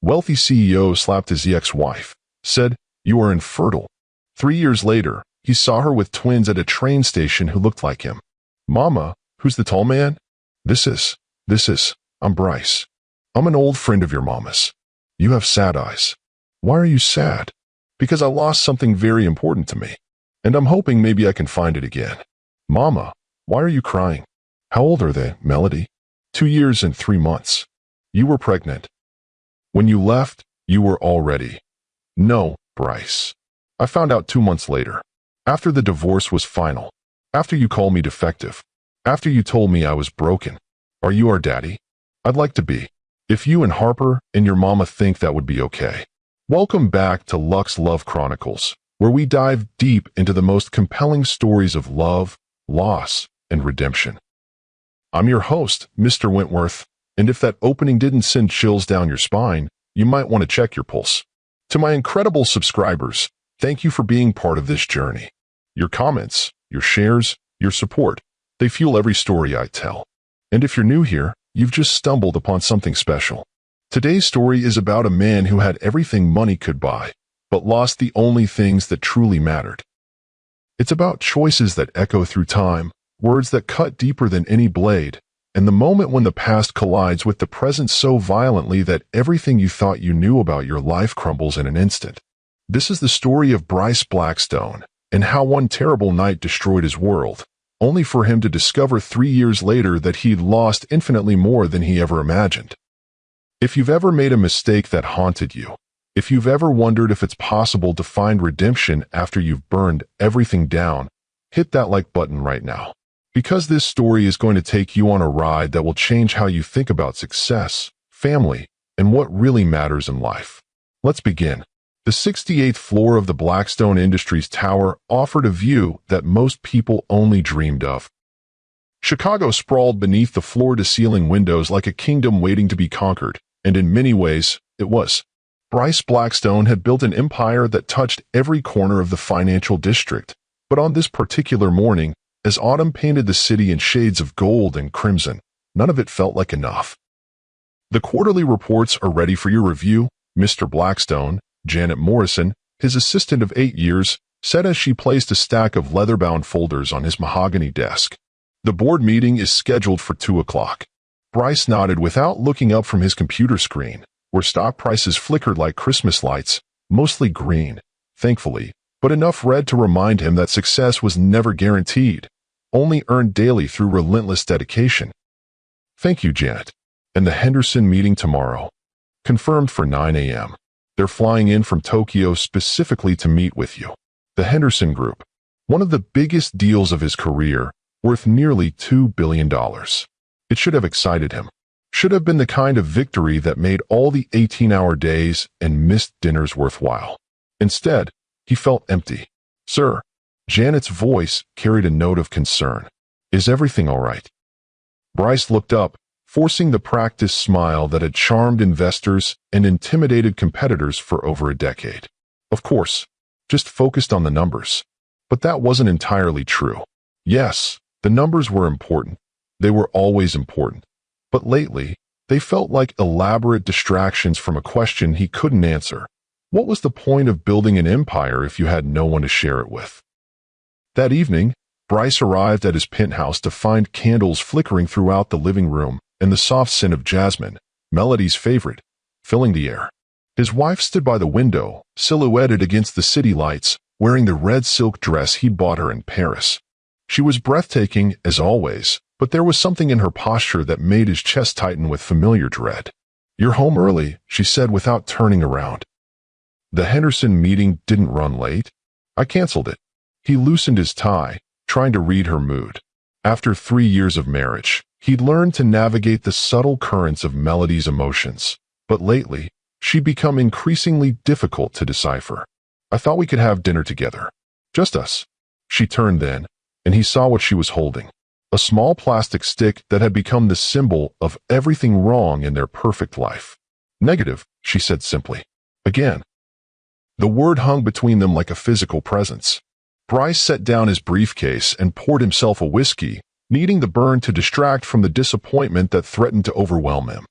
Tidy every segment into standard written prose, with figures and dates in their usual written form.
wealthy CEO slapped his ex-wife, said, "You are infertile." 3 years later, he saw her with twins at a train station who looked like him. "Mama, who's the tall man?" This is, I'm Bryce. I'm an old friend of your mama's. You have sad eyes." "Why are you sad?" "Because I lost something very important to me, and I'm hoping maybe I can find it again." "Mama, why are you crying?" "How old are they, Melody?" 2 years and 3 months. "You were pregnant. When you left, you were already." "No, Bryce. I found out 2 months later. After the divorce was final. After you called me defective. After you told me I was broken. Are you our daddy?" "I'd like to be. If you and Harper and your mama think that would be okay." Welcome back to Lux Love Chronicles, where we dive deep into the most compelling stories of love, loss, and redemption. I'm your host, Mr. Wentworth, and if that opening didn't send chills down your spine, you might want to check your pulse. To my incredible subscribers, thank you for being part of this journey. Your comments, your shares, your support, they fuel every story I tell. And if you're new here, you've just stumbled upon something special. Today's story is about a man who had everything money could buy, but lost the only things that truly mattered. It's about choices that echo through time, words that cut deeper than any blade, and the moment when the past collides with the present so violently that everything you thought you knew about your life crumbles in an instant. This is the story of Bryce Blackstone, and how one terrible night destroyed his world, only for him to discover 3 years later that he'd lost infinitely more than he ever imagined. If you've ever made a mistake that haunted you, if you've ever wondered if it's possible to find redemption after you've burned everything down, hit that like button right now. Because this story is going to take you on a ride that will change how you think about success, family, and what really matters in life. Let's begin. The 68th floor of the Blackstone Industries Tower offered a view that most people only dreamed of. Chicago sprawled beneath the floor-to-ceiling windows like a kingdom waiting to be conquered, and in many ways, it was. Bryce Blackstone had built an empire that touched every corner of the financial district, but on this particular morning, as autumn painted the city in shades of gold and crimson, none of it felt like enough. "The quarterly reports are ready for your review," Mr. Blackstone, Janet Morrison, his assistant of 8 years, said as she placed a stack of leather-bound folders on his mahogany desk. "The board meeting is scheduled for 2 o'clock. Bryce nodded without looking up from his computer screen, where stock prices flickered like Christmas lights, mostly green, thankfully, but enough red to remind him that success was never guaranteed, only earned daily through relentless dedication. "Thank you, Janet. And the Henderson meeting tomorrow. Confirmed for 9 a.m. They're flying in from Tokyo specifically to meet with you." The Henderson Group, one of the biggest deals of his career, worth nearly $2 billion. It should have excited him. Should have been the kind of victory that made all the 18-hour days and missed dinners worthwhile. Instead, he felt empty. "Sir," Janet's voice carried a note of concern. "Is everything all right?" Bryce looked up, forcing the practiced smile that had charmed investors and intimidated competitors for over a decade. Of course, just focused on the numbers. But that wasn't entirely true. Yes, the numbers were important. They were always important. But lately, they felt like elaborate distractions from a question he couldn't answer. What was the point of building an empire if you had no one to share it with? That evening, Bryce arrived at his penthouse to find candles flickering throughout the living room and the soft scent of jasmine, Melody's favorite, filling the air. His wife stood by the window, silhouetted against the city lights, wearing the red silk dress he'd bought her in Paris. She was breathtaking, as always, but there was something in her posture that made his chest tighten with familiar dread. "You're home early," she said without turning around. "The Henderson meeting didn't run late. I canceled it." He loosened his tie, trying to read her mood. After 3 years of marriage, he'd learned to navigate the subtle currents of Melody's emotions, but lately, she'd become increasingly difficult to decipher. "I thought we could have dinner together. Just us." She turned then, and he saw what she was holding. A small plastic stick that had become the symbol of everything wrong in their perfect life. "Negative," she said simply. Again. The word hung between them like a physical presence. Bryce set down his briefcase and poured himself a whiskey, needing the burn to distract from the disappointment that threatened to overwhelm him.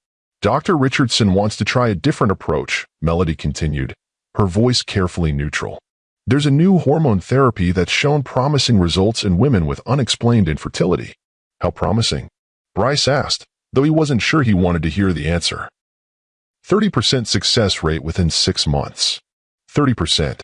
Dr. Richardson wants to try a different approach, Melody continued, her voice carefully neutral. There's a new hormone therapy that's shown promising results in women with unexplained infertility. How promising? Bryce asked, though he wasn't sure he wanted to hear the answer. 30% success rate within 6 months. 30%.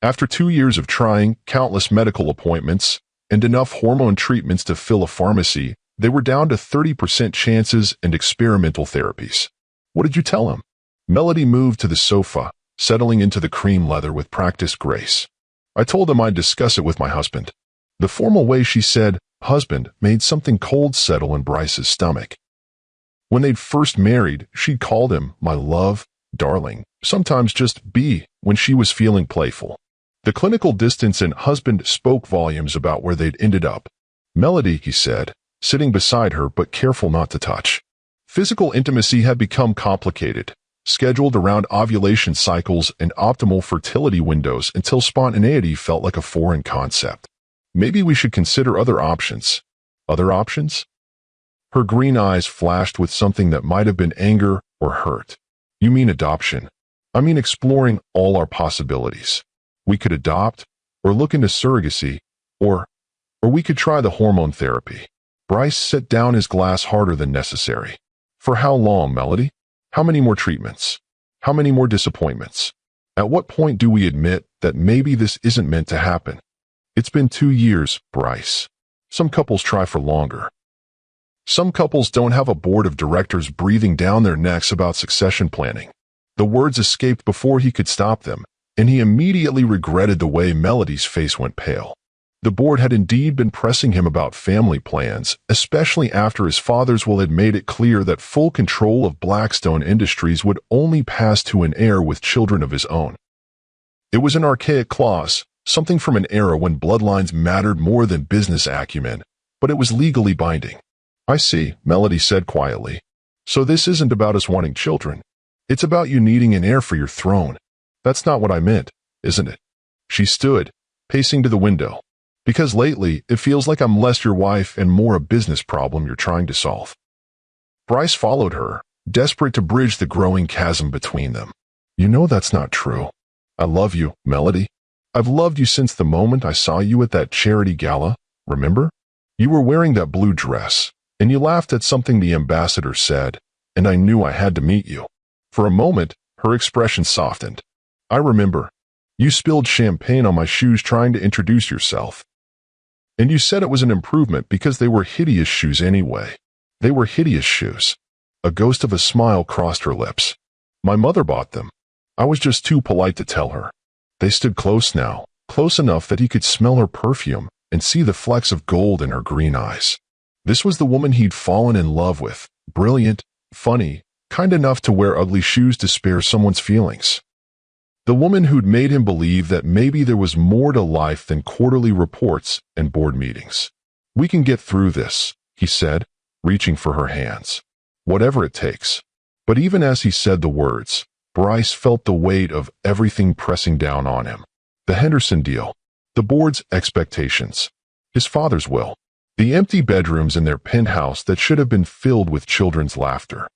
After 2 years of trying, countless medical appointments, and enough hormone treatments to fill a pharmacy, they were down to 30% chances and experimental therapies. What did you tell him? Melody moved to the sofa, settling into the cream leather with practiced grace. I told him I'd discuss it with my husband. The formal way she said husband made something cold settle in Bryce's stomach. When they'd first married, she'd called him my love, darling, sometimes just B when she was feeling playful. The clinical distance and husband spoke volumes about where they'd ended up. Melody, he said, sitting beside her but careful not to touch. Physical intimacy had become complicated, scheduled around ovulation cycles and optimal fertility windows until spontaneity felt like a foreign concept. Maybe we should consider other options. Other options? Her green eyes flashed with something that might have been anger or hurt. You mean adoption? I mean exploring all our possibilities. We could adopt, or look into surrogacy, or we could try the hormone therapy. Bryce set down his glass harder than necessary. For how long, Melody? How many more treatments? How many more disappointments? At what point do we admit that maybe this isn't meant to happen? It's been 2 years, Bryce. Some couples try for longer. Some couples don't have a board of directors breathing down their necks about succession planning. The words escaped before he could stop them, and he immediately regretted the way Melody's face went pale. The board had indeed been pressing him about family plans, especially after his father's will had made it clear that full control of Blackstone Industries would only pass to an heir with children of his own. It was an archaic clause, something from an era when bloodlines mattered more than business acumen, but it was legally binding. I see, Melody said quietly. So this isn't about us wanting children. It's about you needing an heir for your throne. That's not what I meant, isn't it? She stood, pacing to the window. Because lately, it feels like I'm less your wife and more a business problem you're trying to solve. Bryce followed her, desperate to bridge the growing chasm between them. You know that's not true. I love you, Melody. I've loved you since the moment I saw you at that charity gala, remember? You were wearing that blue dress, and you laughed at something the ambassador said, and I knew I had to meet you. For a moment, her expression softened. I remember. You spilled champagne on my shoes trying to introduce yourself. And you said it was an improvement because they were hideous shoes anyway. They were hideous shoes. A ghost of a smile crossed her lips. My mother bought them. I was just too polite to tell her. They stood close now, close enough that he could smell her perfume and see the flecks of gold in her green eyes. This was the woman he'd fallen in love with, brilliant, funny, kind enough to wear ugly shoes to spare someone's feelings. The woman who'd made him believe that maybe there was more to life than quarterly reports and board meetings. We can get through this, he said, reaching for her hands. Whatever it takes. But even as he said the words, Bryce felt the weight of everything pressing down on him. The Henderson deal, the board's expectations, his father's will, the empty bedrooms in their penthouse that should have been filled with children's laughter.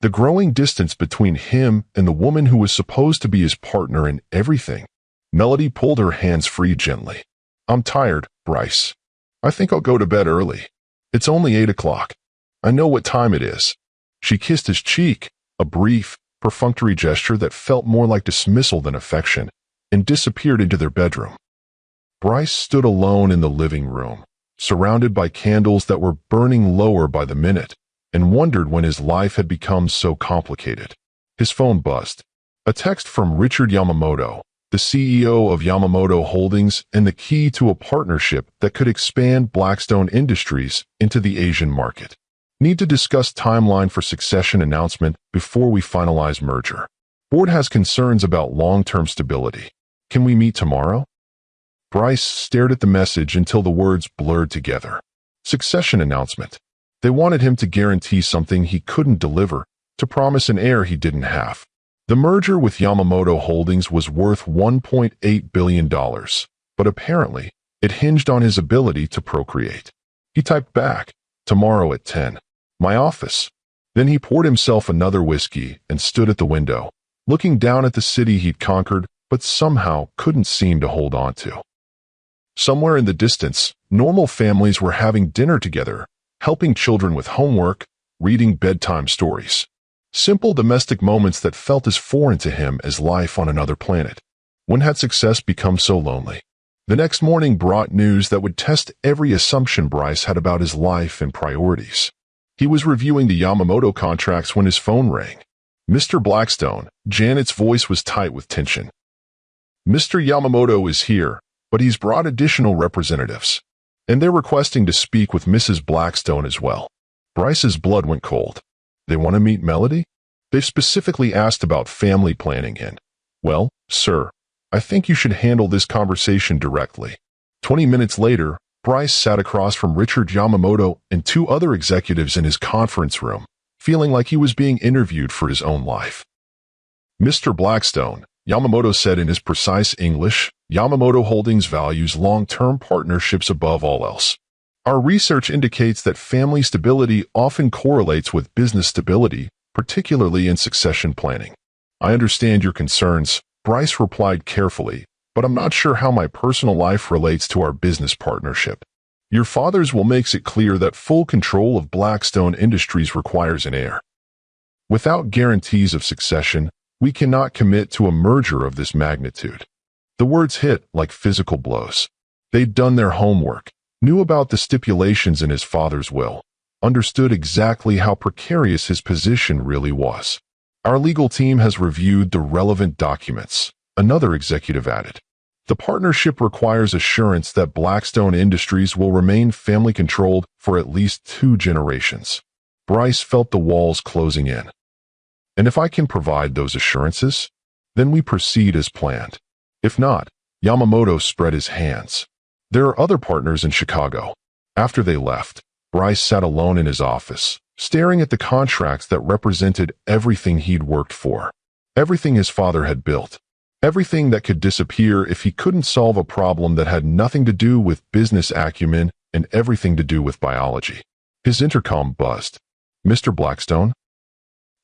The growing distance between him and the woman who was supposed to be his partner in everything. Melody pulled her hands free gently. I'm tired, Bryce. I think I'll go to bed early. It's only 8 o'clock. I know what time it is. She kissed his cheek, a brief, perfunctory gesture that felt more like dismissal than affection, and disappeared into their bedroom. Bryce stood alone in the living room, surrounded by candles that were burning lower by the minute, and wondered when his life had become so complicated. His phone buzzed. A text from Richard Yamamoto, the CEO of Yamamoto Holdings and the key to a partnership that could expand Blackstone Industries into the Asian market. Need to discuss timeline for succession announcement before we finalize merger. Board has concerns about long-term stability. Can we meet tomorrow? Bryce stared at the message until the words blurred together. Succession announcement. They wanted him to guarantee something he couldn't deliver, to promise an heir he didn't have. The merger with Yamamoto Holdings was worth $1.8 billion, but apparently it hinged on his ability to procreate. He typed back, tomorrow at 10. My office. Then he poured himself another whiskey and stood at the window, looking down at the city he'd conquered but somehow couldn't seem to hold on to. Somewhere in the distance, normal families were having dinner together, helping children with homework, reading bedtime stories. Simple domestic moments that felt as foreign to him as life on another planet. When had success become so lonely? The next morning brought news that would test every assumption Bryce had about his life and priorities. He was reviewing the Yamamoto contracts when his phone rang. Mr. Blackstone, Janet's voice was tight with tension. Mr. Yamamoto is here, but he's brought additional representatives, and they're requesting to speak with Mrs. Blackstone as well. Bryce's blood went cold. They want to meet Melody? They've specifically asked about family planning and, well, sir, I think you should handle this conversation directly. 20 minutes later, Bryce sat across from Richard Yamamoto and two other executives in his conference room, feeling like he was being interviewed for his own life. Mr. Blackstone, Yamamoto said in his precise English, Yamamoto Holdings values long-term partnerships above all else. Our research indicates that family stability often correlates with business stability, particularly in succession planning. I understand your concerns, Bryce replied carefully, but I'm not sure how my personal life relates to our business partnership. Your father's will makes it clear that full control of Blackstone Industries requires an heir. Without guarantees of succession, we cannot commit to a merger of this magnitude. The words hit like physical blows. They'd done their homework, knew about the stipulations in his father's will, understood exactly how precarious his position really was. Our legal team has reviewed the relevant documents, another executive added. The partnership requires assurance that Blackstone Industries will remain family-controlled for at least 2 generations. Bryce felt the walls closing in. And if I can provide those assurances, then we proceed as planned. If not, Yamamoto spread his hands. There are other partners in Chicago. After they left, Bryce sat alone in his office, staring at the contracts that represented everything he'd worked for, everything his father had built, everything that could disappear if he couldn't solve a problem that had nothing to do with business acumen and everything to do with biology. His intercom buzzed. Mr. Blackstone?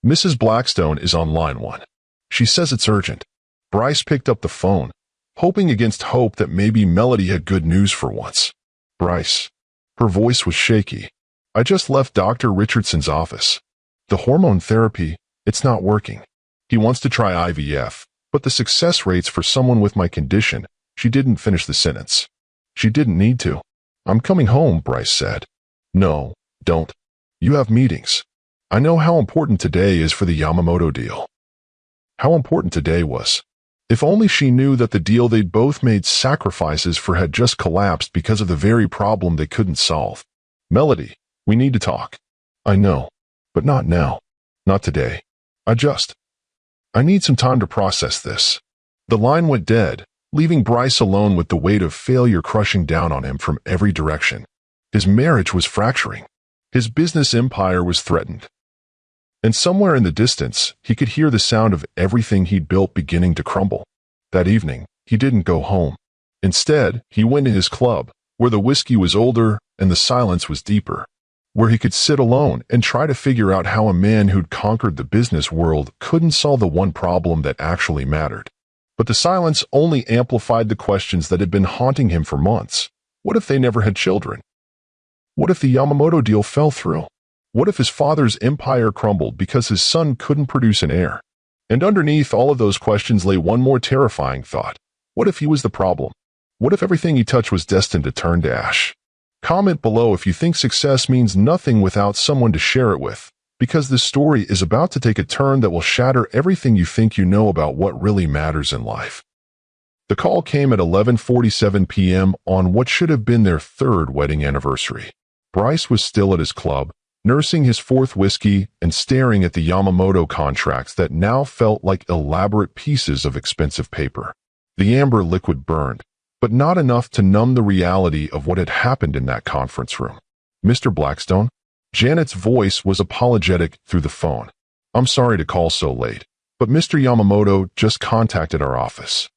Mrs. Blackstone is on line 1. She says it's urgent. Bryce picked up the phone, hoping against hope that maybe Melody had good news for once. Bryce. Her voice was shaky. I just left Dr. Richardson's office. The hormone therapy, it's not working. He wants to try IVF, but the success rates for someone with my condition, she didn't finish the sentence. She didn't need to. I'm coming home, Bryce said. No, don't. You have meetings. I know how important today is for the Yamamoto deal. How important today was. If only she knew that the deal they'd both made sacrifices for had just collapsed because of the very problem they couldn't solve. Melody, we need to talk. I know, but not now. Not today. I need some time to process this. The line went dead, leaving Bryce alone with the weight of failure crushing down on him from every direction. His marriage was fracturing. His business empire was threatened. And somewhere in the distance, he could hear the sound of everything he'd built beginning to crumble. That evening, he didn't go home. Instead, he went to his club, where the whiskey was older and the silence was deeper, where he could sit alone and try to figure out how a man who'd conquered the business world couldn't solve the one problem that actually mattered. But the silence only amplified the questions that had been haunting him for months. What if they never had children? What if the Yamamoto deal fell through? What if his father's empire crumbled because his son couldn't produce an heir? And underneath all of those questions lay one more terrifying thought. What if he was the problem? What if everything he touched was destined to turn to ash? Comment below if you think success means nothing without someone to share it with, because this story is about to take a turn that will shatter everything you think you know about what really matters in life. The call came at 11:47 p.m. on what should have been their 3rd wedding anniversary. Bryce was still at his club, nursing his 4th whiskey and staring at the Yamamoto contracts that now felt like elaborate pieces of expensive paper. The amber liquid burned, but not enough to numb the reality of what had happened in that conference room. Mr. Blackstone? Janet's voice was apologetic through the phone. I'm sorry to call so late, but Mr. Yamamoto just contacted our office.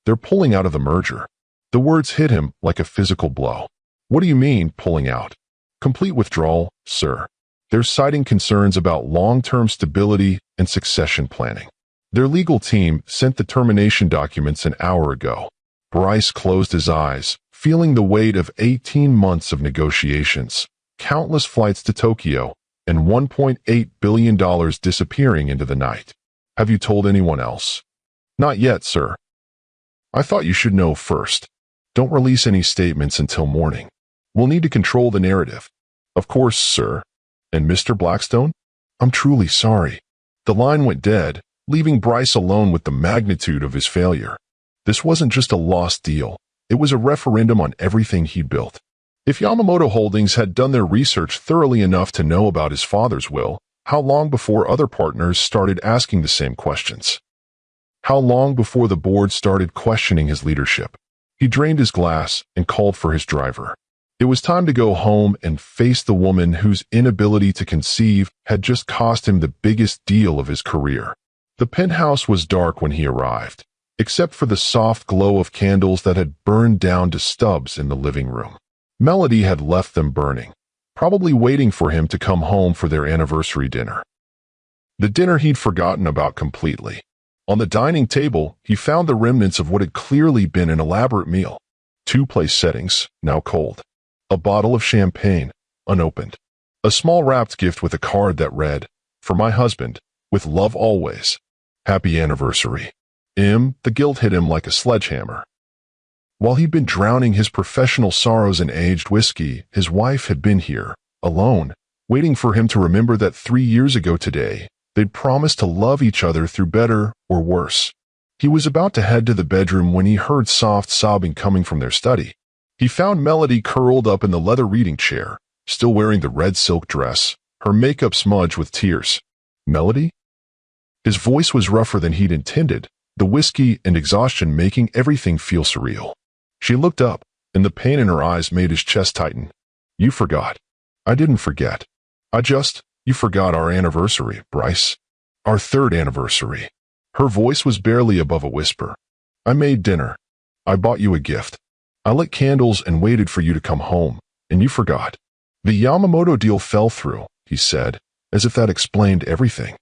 They're pulling out of the merger. The words hit him like a physical blow. What do you mean, pulling out? Complete withdrawal, sir. They're citing concerns about long-term stability and succession planning. Their legal team sent the termination documents an hour ago. Bryce closed his eyes, feeling the weight of 18 months of negotiations, countless flights to Tokyo, and $1.8 billion disappearing into the night. Have you told anyone else? Not yet, sir. I thought you should know first. Don't release any statements until morning. We'll need to control the narrative. Of course, sir. And Mr. Blackstone? I'm truly sorry. The line went dead, leaving Bryce alone with the magnitude of his failure. This wasn't just a lost deal. It was a referendum on everything he'd built. If Yamamoto Holdings had done their research thoroughly enough to know about his father's will, how long before other partners started asking the same questions? How long before the board started questioning his leadership? He drained his glass and called for his driver. It was time to go home and face the woman whose inability to conceive had just cost him the biggest deal of his career. The penthouse was dark when he arrived, except for the soft glow of candles that had burned down to stubs in the living room. Melody had left them burning, probably waiting for him to come home for their anniversary dinner. The dinner he'd forgotten about completely. On the dining table, he found the remnants of what had clearly been an elaborate meal. 2 place settings, now cold. A bottle of champagne, unopened. A small wrapped gift with a card that read, "For my husband, with love always. Happy anniversary." The guilt hit him like a sledgehammer. While he'd been drowning his professional sorrows in aged whiskey, his wife had been here, alone, waiting for him to remember that 3 years ago today, they'd promised to love each other through better or worse. He was about to head to the bedroom when he heard soft sobbing coming from their study. He found Melody curled up in the leather reading chair, still wearing the red silk dress, her makeup smudged with tears. "Melody?" His voice was rougher than he'd intended, the whiskey and exhaustion making everything feel surreal. She looked up, and the pain in her eyes made his chest tighten. "You forgot." "I didn't forget. You forgot our anniversary, Bryce. Our 3rd anniversary." Her voice was barely above a whisper. "I made dinner. I bought you a gift. I lit candles and waited for you to come home, and you forgot." "The Yamamoto deal fell through," he said, as if that explained everything.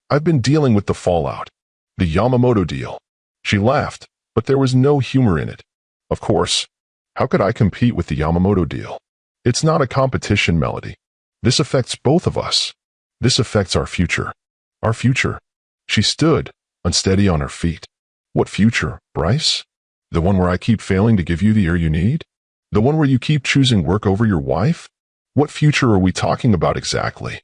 "I've been dealing with the fallout." "The Yamamoto deal." She laughed, but there was no humor in it. "Of course. How could I compete with the Yamamoto deal? It's not a competition, Melody. This affects both of us. This affects our future." "Our future?" She stood, unsteady on her feet. "What future, Bryce? The one where I keep failing to give you the air you need? The one where you keep choosing work over your wife? What future are we talking about exactly?"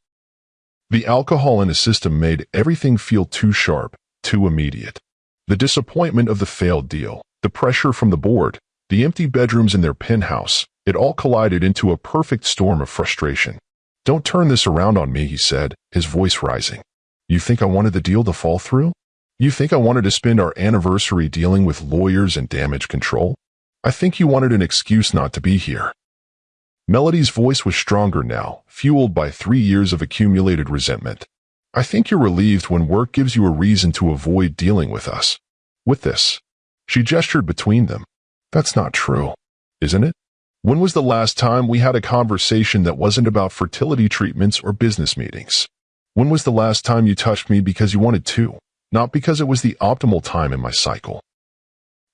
The alcohol in his system made everything feel too sharp, too immediate. The disappointment of the failed deal, the pressure from the board, the empty bedrooms in their penthouse, it all collided into a perfect storm of frustration. "Don't turn this around on me," he said, his voice rising. "You think I wanted the deal to fall through? You think I wanted to spend our anniversary dealing with lawyers and damage control? I think you wanted an excuse not to be here." Melody's voice was stronger now, fueled by 3 years of accumulated resentment. "I think you're relieved when work gives you a reason to avoid dealing with us. With this." She gestured between them. "That's not true, isn't it? When was the last time we had a conversation that wasn't about fertility treatments or business meetings? When was the last time you touched me because you wanted to, not because it was the optimal time in my cycle?"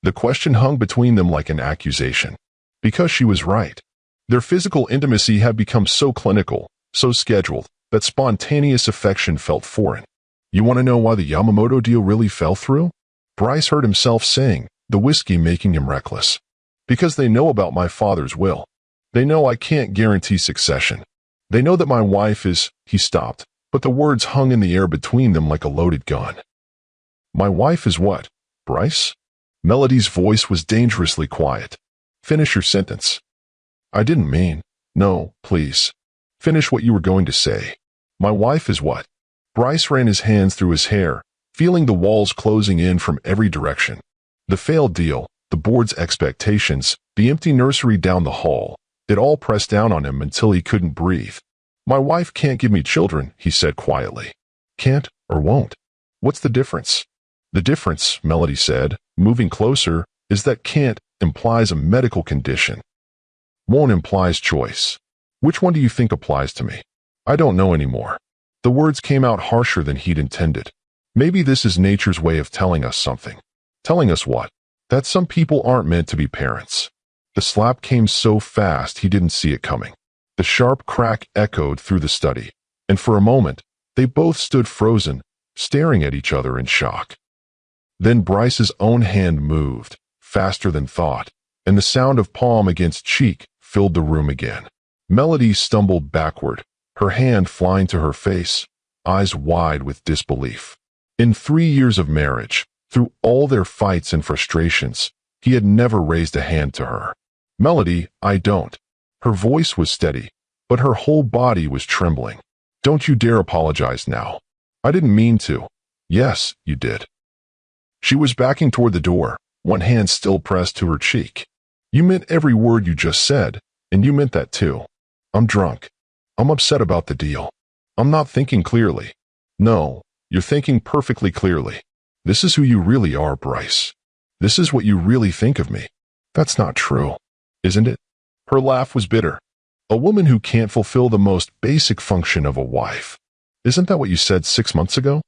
The question hung between them like an accusation. Because she was right. Their physical intimacy had become so clinical, so scheduled, that spontaneous affection felt foreign. "You want to know why the Yamamoto deal really fell through?" Bryce heard himself saying, the whiskey making him reckless. "Because they know about my father's will. They know I can't guarantee succession. They know that my wife is—" He stopped, but the words hung in the air between them like a loaded gun. "My wife is what, Bryce?" Melody's voice was dangerously quiet. "Finish your sentence." "I didn't mean—" "No, please. Finish what you were going to say." "My wife is what?" Bryce ran his hands through his hair, feeling the walls closing in from every direction. The failed deal, the board's expectations, the empty nursery down the hall, it all pressed down on him until he couldn't breathe. "My wife can't give me children," he said quietly. "Can't or won't? What's the difference?" "The difference," Melody said, moving closer, "is that can't implies a medical condition. Won't implies choice. Which one do you think applies to me?" I don't know anymore. The words came out harsher than he'd intended. Maybe this is nature's way of telling us something. Telling us what? That some people aren't meant to be parents. The slap came so fast he didn't see it coming. The sharp crack echoed through the study, and for a moment, they both stood frozen, staring at each other in shock. Then Bryce's own hand moved, faster than thought, and the sound of palm against cheek filled the room again. Melody stumbled backward, her hand flying to her face, eyes wide with disbelief. In 3 years of marriage, through all their fights and frustrations, he had never raised a hand to her. Melody, I don't. Her voice was steady, but her whole body was trembling. Don't you dare apologize now. I didn't mean to. Yes, you did. She was backing toward the door, one hand still pressed to her cheek. You meant every word you just said, and you meant that too. I'm drunk. I'm upset about the deal. I'm not thinking clearly. No, you're thinking perfectly clearly. This is who you really are, Bryce. This is what you really think of me. That's not true, isn't it? Her laugh was bitter. A woman who can't fulfill the most basic function of a wife. Isn't that what you said 6 months ago?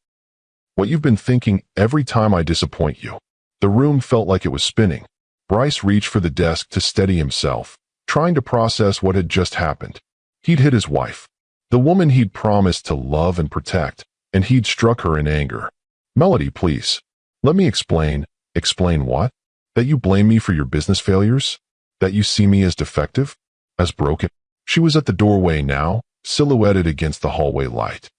What you've been thinking every time I disappoint you. The room felt like it was spinning. Bryce reached for the desk to steady himself, trying to process what had just happened. He'd hit his wife, the woman he'd promised to love and protect, and he'd struck her in anger. Melody, please. Let me explain. Explain what? That you blame me for your business failures? That you see me as defective? As broken? She was at the doorway now, silhouetted against the hallway light.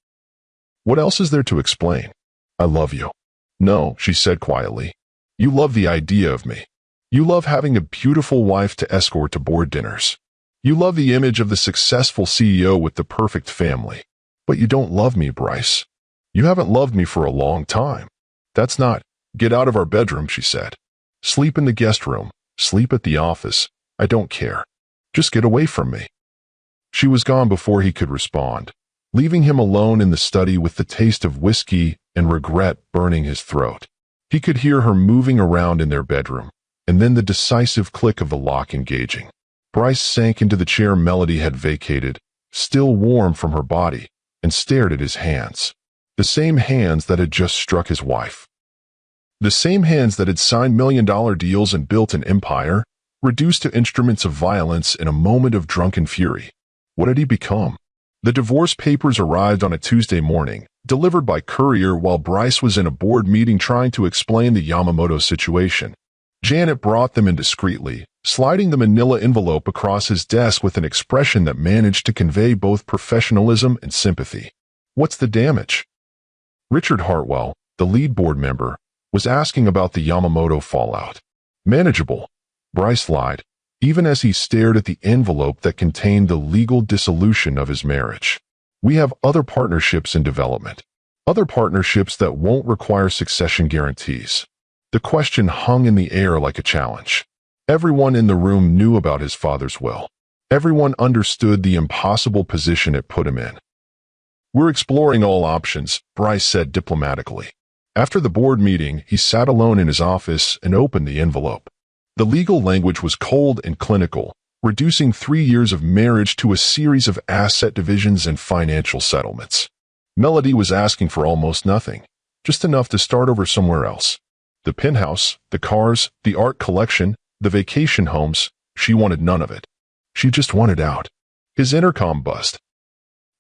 What else is there to explain? I love you. No, she said quietly. You love the idea of me. You love having a beautiful wife to escort to board dinners. You love the image of the successful CEO with the perfect family. But you don't love me, Bryce. You haven't loved me for a long time. That's not. Get out of our bedroom, she said. Sleep in the guest room. Sleep at the office. I don't care. Just get away from me. She was gone before he could respond, leaving him alone in the study with the taste of whiskey and regret burning his throat. He could hear her moving around in their bedroom, and then the decisive click of the lock engaging. Bryce sank into the chair Melody had vacated, still warm from her body, and stared at his hands. The same hands that had just struck his wife. The same hands that had signed million-dollar deals and built an empire, reduced to instruments of violence in a moment of drunken fury. What had he become? The divorce papers arrived on a Tuesday morning, delivered by courier while Bryce was in a board meeting trying to explain the Yamamoto situation. Janet brought them in discreetly, sliding the manila envelope across his desk with an expression that managed to convey both professionalism and sympathy. What's the damage? Richard Hartwell, the lead board member, was asking about the Yamamoto fallout. Manageable, Bryce lied, even as he stared at the envelope that contained the legal dissolution of his marriage. We have other partnerships in development. Other partnerships that won't require succession guarantees. The question hung in the air like a challenge. Everyone in the room knew about his father's will. Everyone understood the impossible position it put him in. We're exploring all options, Bryce said diplomatically. After the board meeting, he sat alone in his office and opened the envelope. The legal language was cold and clinical, reducing 3 years of marriage to a series of asset divisions and financial settlements. Melody was asking for almost nothing, just enough to start over somewhere else. The penthouse, the cars, the art collection, the vacation homes, she wanted none of it. She just wanted out. His intercom buzzed.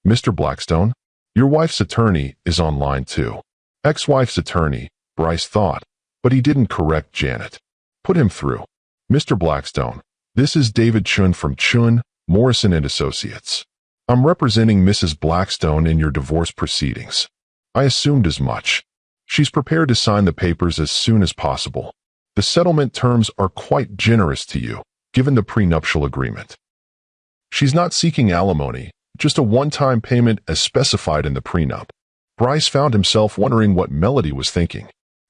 Mr. Blackstone, your wife's attorney is online too. Ex-wife's attorney, Bryce thought, but he didn't correct Janet. Put him through. Mr. Blackstone, this is David Chun from Chun, Morrison & Associates. I'm representing Mrs. Blackstone in your divorce proceedings. I assumed as much. She's prepared to sign the papers as soon as possible. The settlement terms are quite generous to you, given the prenuptial agreement. She's not seeking alimony, just a one-time payment as specified in the prenup. Bryce found himself wondering what Melody was thinking.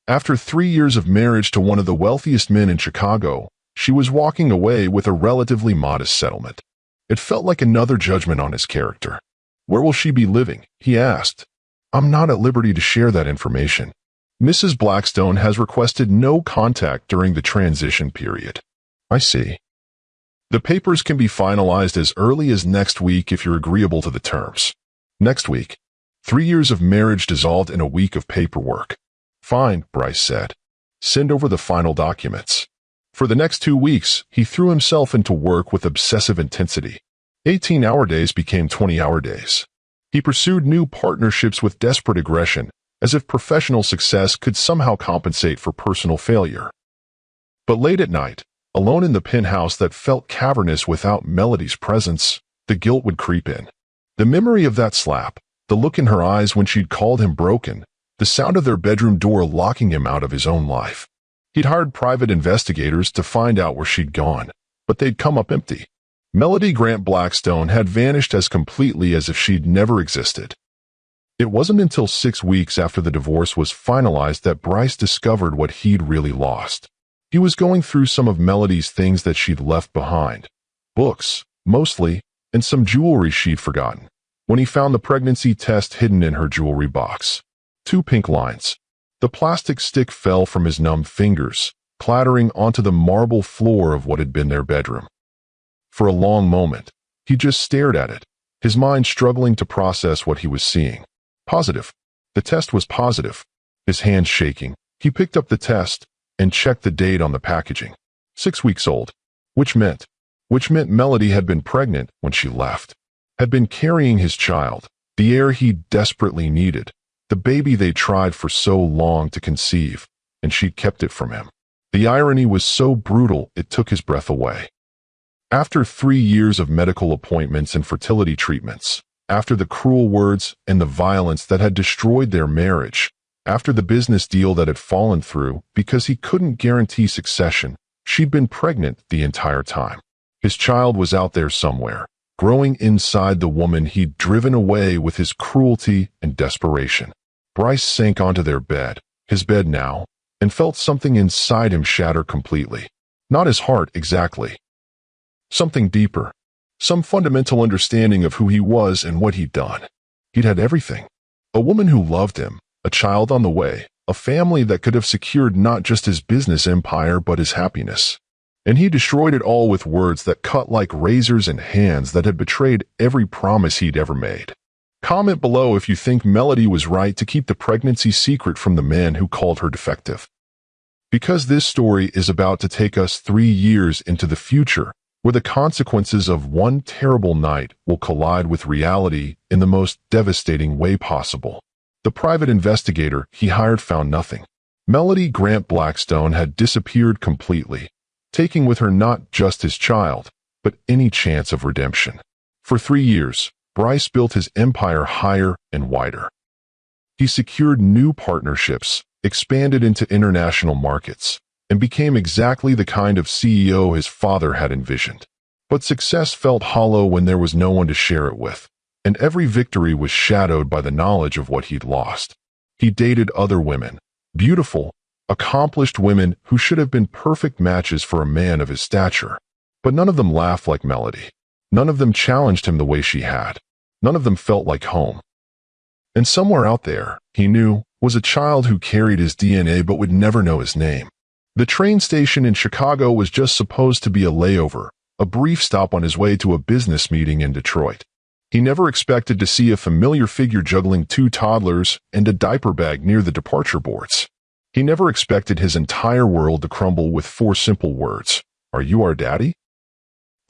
After 3 years of marriage to one of the wealthiest men in Chicago, she was walking away with a relatively modest settlement. It felt like another judgment on his character. Where will she be living? He asked. I'm not at liberty to share that information. Mrs. Blackstone has requested no contact during the transition period. I see. The papers can be finalized as early as next week if you're agreeable to the terms. Next week, 3 years of marriage dissolved in a week of paperwork. Fine, Bryce said. Send over the final documents. For the next 2 weeks, he threw himself into work with obsessive intensity. 18-hour days became 20-hour days. He pursued new partnerships with desperate aggression, as if professional success could somehow compensate for personal failure. But late at night, alone in the penthouse that felt cavernous without Melody's presence, the guilt would creep in. The memory of that slap, the look in her eyes when she'd called him broken, the sound of their bedroom door locking him out of his own life. He'd hired private investigators to find out where she'd gone, but they'd come up empty. Melody Grant Blackstone had vanished as completely as if she'd never existed. It wasn't until 6 weeks after the divorce was finalized that Bryce discovered what he'd really lost. He was going through some of Melody's things that she'd left behind. Books, mostly, and some jewelry she'd forgotten. When he found the pregnancy test hidden in her jewelry box. 2 pink lines. The plastic stick fell from his numb fingers, clattering onto the marble floor of what had been their bedroom. For a long moment, he just stared at it, his mind struggling to process what he was seeing. Positive. The test was positive. His hands shaking, he picked up the test and checked the date on the packaging. 6 weeks old. Which meant Melody had been pregnant when she left. Had been carrying his child, the heir he desperately needed, the baby they tried for so long to conceive, and she'd kept it from him. The irony was so brutal it took his breath away. After 3 years of medical appointments and fertility treatments, after the cruel words and the violence that had destroyed their marriage, after the business deal that had fallen through because he couldn't guarantee succession, she'd been pregnant the entire time. His child was out there somewhere, growing inside the woman he'd driven away with his cruelty and desperation. Bryce sank onto their bed, his bed now, and felt something inside him shatter completely. Not his heart exactly. Something deeper. Some fundamental understanding of who he was and what he'd done. He'd had everything. A woman who loved him, a child on the way, a family that could have secured not just his business empire but his happiness. And he destroyed it all with words that cut like razors and hands that had betrayed every promise he'd ever made. Comment below if you think Melody was right to keep the pregnancy secret from the man who called her defective. Because this story is about to take us 3 years into the future, where the consequences of one terrible night will collide with reality in the most devastating way possible. The private investigator he hired found nothing. Melody Grant Blackstone had disappeared completely, taking with her not just his child, but any chance of redemption. For 3 years, Bryce built his empire higher and wider. He secured new partnerships, expanded into international markets, and became exactly the kind of CEO his father had envisioned. But success felt hollow when there was no one to share it with, and every victory was shadowed by the knowledge of what he'd lost. He dated other women, beautiful, accomplished women who should have been perfect matches for a man of his stature. But none of them laughed like Melody. None of them challenged him the way she had. None of them felt like home. And somewhere out there, he knew, was a child who carried his DNA but would never know his name. The train station in Chicago was just supposed to be a layover, a brief stop on his way to a business meeting in Detroit. He never expected to see a familiar figure juggling 2 toddlers and a diaper bag near the departure boards. He never expected his entire world to crumble with 4 simple words. Are you our daddy?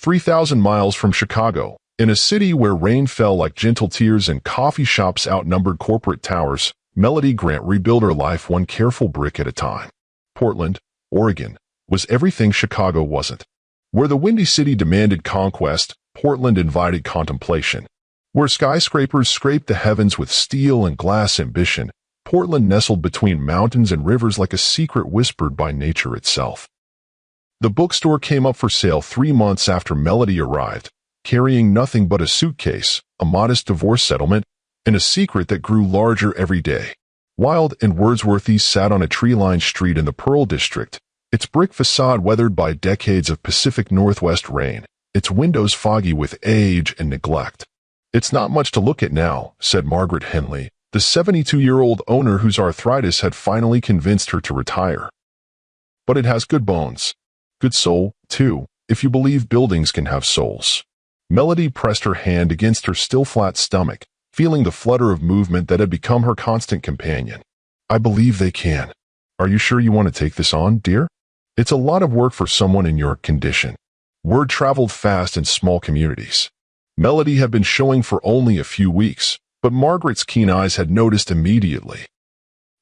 3,000 miles from Chicago, in a city where rain fell like gentle tears and coffee shops outnumbered corporate towers, Melody Grant rebuilt her life one careful brick at a time. Portland, Oregon, was everything Chicago wasn't. Where the Windy City demanded conquest, Portland invited contemplation. Where skyscrapers scraped the heavens with steel and glass ambition, Portland nestled between mountains and rivers like a secret whispered by nature itself. The bookstore came up for sale 3 months after Melody arrived, carrying nothing but a suitcase, a modest divorce settlement, and a secret that grew larger every day. Wilde and Wordsworthy sat on a tree-lined street in the Pearl District, its brick facade weathered by decades of Pacific Northwest rain, its windows foggy with age and neglect. It's not much to look at now, said Margaret Henley, the 72-year-old owner whose arthritis had finally convinced her to retire. But it has good bones. Good soul, too, if you believe buildings can have souls. Melody pressed her hand against her still flat stomach, feeling the flutter of movement that had become her constant companion. I believe they can. Are you sure you want to take this on, dear? It's a lot of work for someone in your condition. Word traveled fast in small communities. Melody had been showing for only a few weeks, but Margaret's keen eyes had noticed immediately.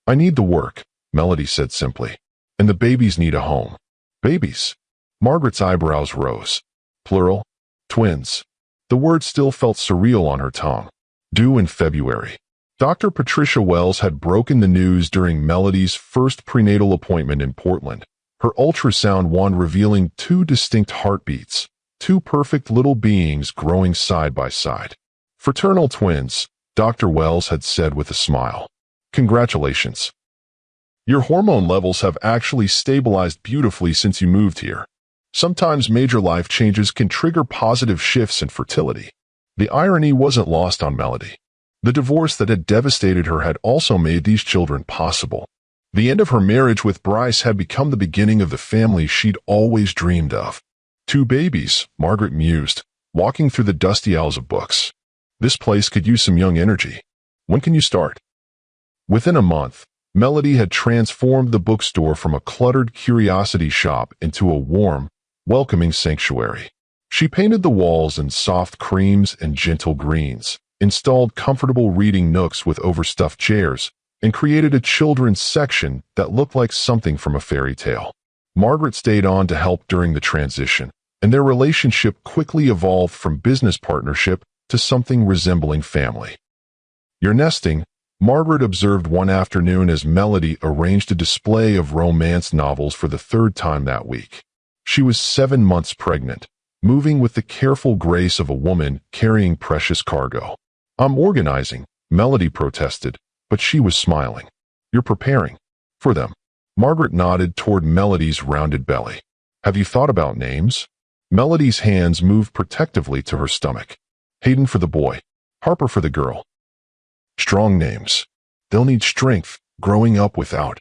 I need the work, Melody said simply. And the babies need a home. Babies? Margaret's eyebrows rose. Plural? Twins. The word still felt surreal on her tongue. Due in February. Dr. Patricia Wells had broken the news during Melody's first prenatal appointment in Portland, her ultrasound wand revealing 2 distinct heartbeats, 2 perfect little beings growing side by side. Fraternal twins, Dr. Wells had said with a smile. Congratulations. Your hormone levels have actually stabilized beautifully since you moved here. Sometimes major life changes can trigger positive shifts in fertility. The irony wasn't lost on Melody. The divorce that had devastated her had also made these children possible. The end of her marriage with Bryce had become the beginning of the family she'd always dreamed of. 2 babies, Margaret mused, walking through the dusty aisles of books. This place could use some young energy. When can you start? Within a month, Melody had transformed the bookstore from a cluttered curiosity shop into a warm, welcoming sanctuary. She painted the walls in soft creams and gentle greens, installed comfortable reading nooks with overstuffed chairs, and created a children's section that looked like something from a fairy tale. Margaret stayed on to help during the transition, and their relationship quickly evolved from business partnership to something resembling family. You're nesting, Margaret observed one afternoon as Melody arranged a display of romance novels for the 3rd time that week. She was 7 months pregnant, moving with the careful grace of a woman carrying precious cargo. I'm organizing, Melody protested, but she was smiling. You're preparing. For them. Margaret nodded toward Melody's rounded belly. Have you thought about names? Melody's hands moved protectively to her stomach. Hayden for the boy. Harper for the girl. Strong names. They'll need strength, growing up without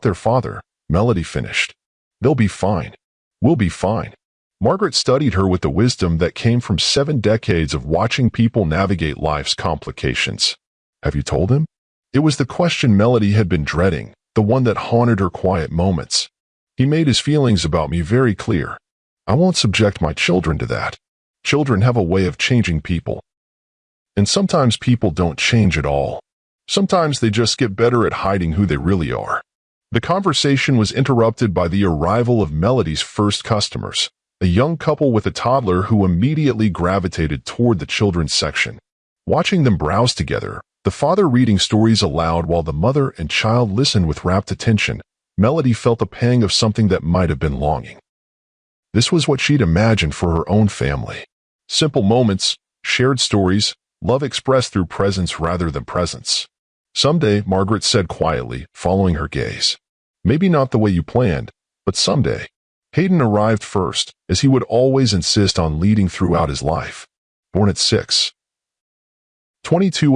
their father, Melody finished. They'll be fine. We'll be fine. Margaret studied her with the wisdom that came from 7 decades of watching people navigate life's complications. Have you told him? It was the question Melody had been dreading, the one that haunted her quiet moments. He made his feelings about me very clear. I won't subject my children to that. Children have a way of changing people. And sometimes people don't change at all. Sometimes they just get better at hiding who they really are. The conversation was interrupted by the arrival of Melody's first customers, a young couple with a toddler who immediately gravitated toward the children's section. Watching them browse together, the father reading stories aloud while the mother and child listened with rapt attention, Melody felt a pang of something that might have been longing. This was what she'd imagined for her own family. Simple moments, shared stories, love expressed through presence rather than presence. Someday, Margaret said quietly, following her gaze. Maybe not the way you planned, but someday. Hayden arrived first, as he would always insist on leading throughout his life. Born at 6:22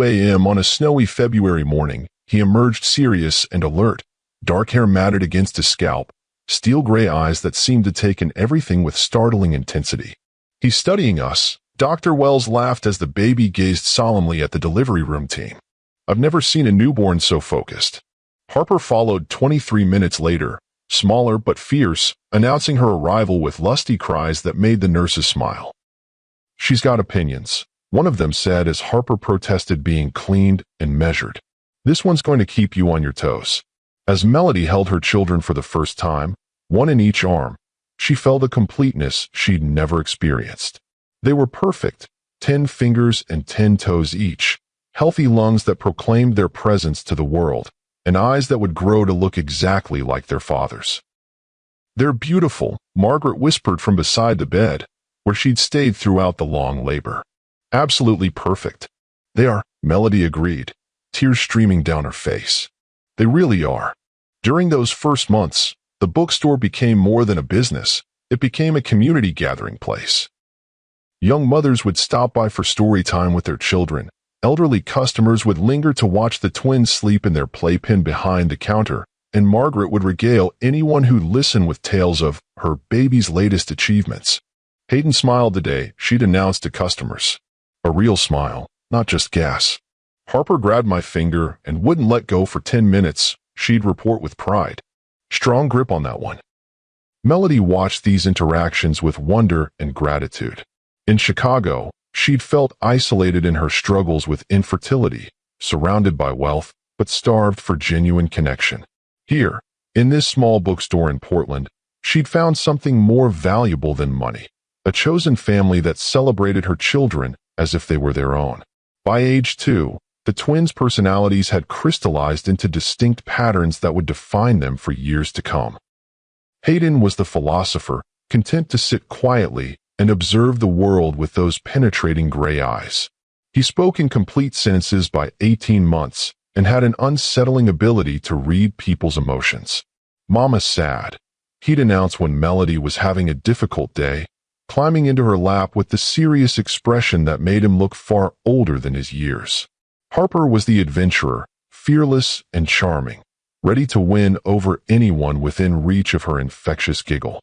a.m. on a snowy February morning, he emerged serious and alert, dark hair matted against his scalp, steel-gray eyes that seemed to take in everything with startling intensity. He's studying us, Dr. Wells laughed as the baby gazed solemnly at the delivery room team. I've never seen a newborn so focused. Harper followed 23 minutes later, smaller but fierce, announcing her arrival with lusty cries that made the nurses smile. She's got opinions, one of them said as Harper protested being cleaned and measured. This one's going to keep you on your toes. As Melody held her children for the first time, one in each arm, she felt a completeness she'd never experienced. They were perfect, 10 fingers and 10 toes each, healthy lungs that proclaimed their presence to the world, and eyes that would grow to look exactly like their father's. They're beautiful, Margaret whispered from beside the bed, where she'd stayed throughout the long labor. Absolutely perfect. They are, Melody agreed, tears streaming down her face. They really are. During those first months, the bookstore became more than a business. It became a community gathering place. Young mothers would stop by for story time with their children. Elderly customers would linger to watch the twins sleep in their playpen behind the counter, and Margaret would regale anyone who listened with tales of her baby's latest achievements. Hayden smiled the day she'd announced to customers. A real smile, not just gas. Harper grabbed my finger and wouldn't let go for 10 minutes, she'd report with pride. Strong grip on that one. Melody watched these interactions with wonder and gratitude. In Chicago, she'd felt isolated in her struggles with infertility, surrounded by wealth, but starved for genuine connection. Here, in this small bookstore in Portland, she'd found something more valuable than money, a chosen family that celebrated her children as if they were their own. By age 2, the twins' personalities had crystallized into distinct patterns that would define them for years to come. Hayden was the philosopher, content to sit quietly and observe the world with those penetrating gray eyes. He spoke in complete sentences by 18 months and had an unsettling ability to read people's emotions. "Mama's sad," he'd announce when Melody was having a difficult day, climbing into her lap with the serious expression that made him look far older than his years. Harper was the adventurer, fearless and charming, ready to win over anyone within reach of her infectious giggle.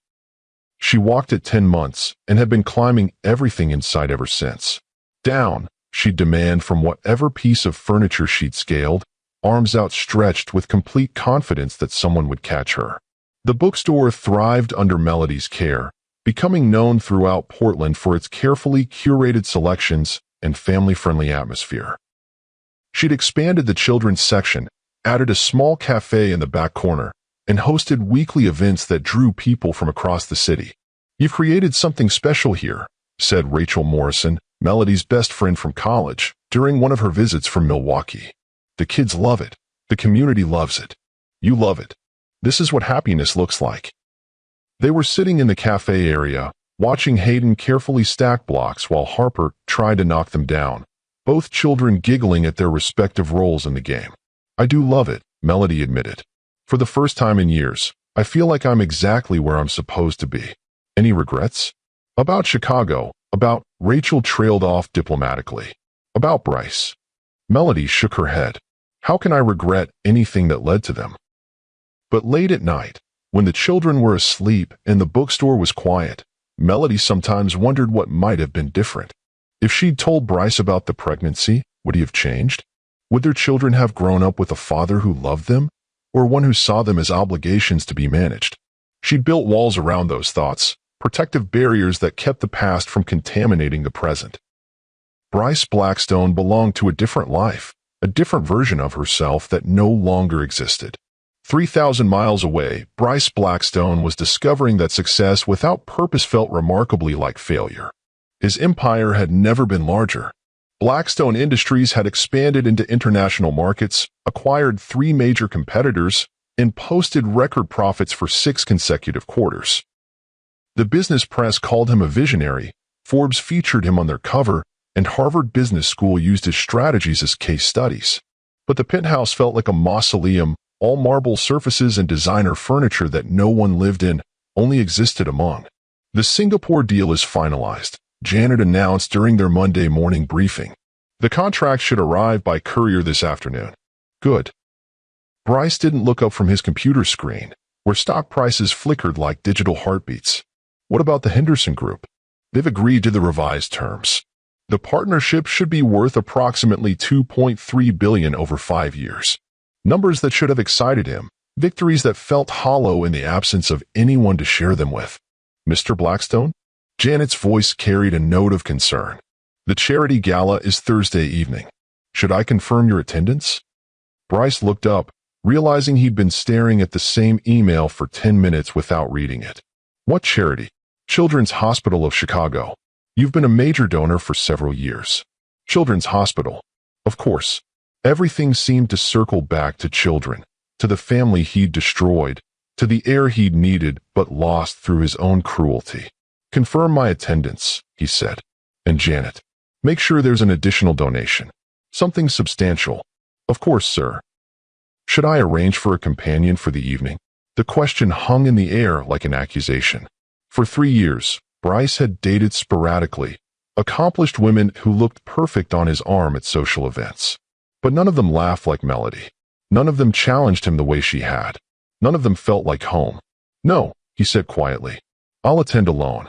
She walked at 10 months and had been climbing everything in sight ever since. Down, she'd demand from whatever piece of furniture she'd scaled, arms outstretched with complete confidence that someone would catch her. The bookstore thrived under Melody's care, becoming known throughout Portland for its carefully curated selections and family-friendly atmosphere. She'd expanded the children's section, added a small cafe in the back corner, and hosted weekly events that drew people from across the city. "You've created something special here," said Rachel Morrison, Melody's best friend from college, during one of her visits from Milwaukee. "The kids love it. The community loves it. You love it. This is what happiness looks like." They were sitting in the cafe area, watching Hayden carefully stack blocks while Harper tried to knock them down, both children giggling at their respective roles in the game. "I do love it," Melody admitted. "For the first time in years, I feel like I'm exactly where I'm supposed to be." "Any regrets?" "About Chicago, about..." Rachel trailed off diplomatically. "About Bryce." Melody shook her head. "How can I regret anything that led to them?" But late at night, when the children were asleep and the bookstore was quiet, Melody sometimes wondered what might have been different. If she'd told Bryce about the pregnancy, would he have changed? Would their children have grown up with a father who loved them, or one who saw them as obligations to be managed? She'd built walls around those thoughts, protective barriers that kept the past from contaminating the present. Bryce Blackstone belonged to a different life, a different version of herself that no longer existed. 3,000 miles away, Bryce Blackstone was discovering that success without purpose felt remarkably like failure. His empire had never been larger. Blackstone Industries had expanded into international markets, acquired 3 major competitors, and posted record profits for 6 consecutive quarters. The business press called him a visionary, Forbes featured him on their cover, and Harvard Business School used his strategies as case studies. But the penthouse felt like a mausoleum, all marble surfaces and designer furniture that no one lived in, only existed among. "The Singapore deal is finalized," Janet announced during their Monday morning briefing. "The contract should arrive by courier this afternoon." "Good." Bryce didn't look up from his computer screen, where stock prices flickered like digital heartbeats. "What about the Henderson Group?" "They've agreed to the revised terms. The partnership should be worth approximately $2.3 billion over 5 years. Numbers that should have excited him, victories that felt hollow in the absence of anyone to share them with. "Mr. Blackstone?" Janet's voice carried a note of concern. "The charity gala is Thursday evening. Should I confirm your attendance?" Bryce looked up, realizing he'd been staring at the same email for 10 minutes without reading it. "What charity?" "Children's Hospital of Chicago. You've been a major donor for several years." "Children's Hospital." Of course. Everything seemed to circle back to children, to the family he'd destroyed, to the air he'd needed but lost through his own cruelty. "Confirm my attendance," he said. "And Janet, make sure there's an additional donation. Something substantial." "Of course, sir." "Should I arrange for a companion for the evening?" The question hung in the air like an accusation. For 3 years, Bryce had dated sporadically, accomplished women who looked perfect on his arm at social events. But none of them laughed like Melody. None of them challenged him the way she had. None of them felt like home. "No," he said quietly. "I'll attend alone."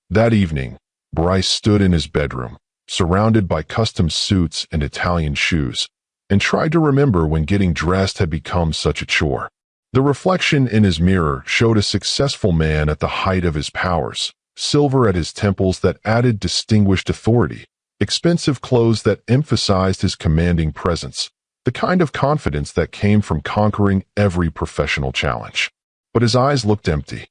That evening, Bryce stood in his bedroom, surrounded by custom suits and Italian shoes, and tried to remember when getting dressed had become such a chore. The reflection in his mirror showed a successful man at the height of his powers, silver at his temples that added distinguished authority, expensive clothes that emphasized his commanding presence, the kind of confidence that came from conquering every professional challenge. But his eyes looked empty.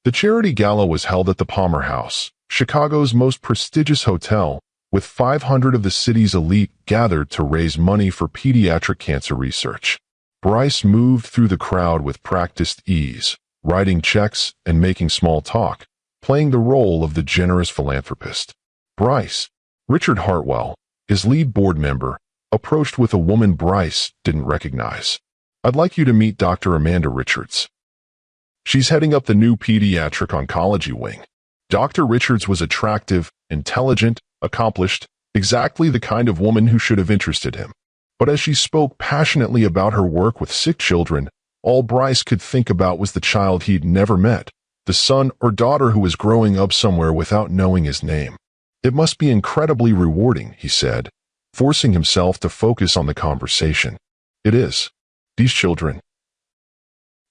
The charity gala was held at the Palmer House, Chicago's most prestigious hotel, with 500 of the city's elite gathered to raise money for pediatric cancer research. Bryce moved through the crowd with practiced ease, writing checks and making small talk, playing the role of the generous philanthropist. Bryce, Richard Hartwell, his lead board member, approached with a woman Bryce didn't recognize. "I'd like you to meet Dr. Amanda Richards. She's heading up the new pediatric oncology wing." Dr. Richards was attractive, intelligent, accomplished, exactly the kind of woman who should have interested him. But as she spoke passionately about her work with sick children, all Bryce could think about was the child he'd never met, the son or daughter who was growing up somewhere without knowing his name. "It must be incredibly rewarding," he said, forcing himself to focus on the conversation. "It is. These children,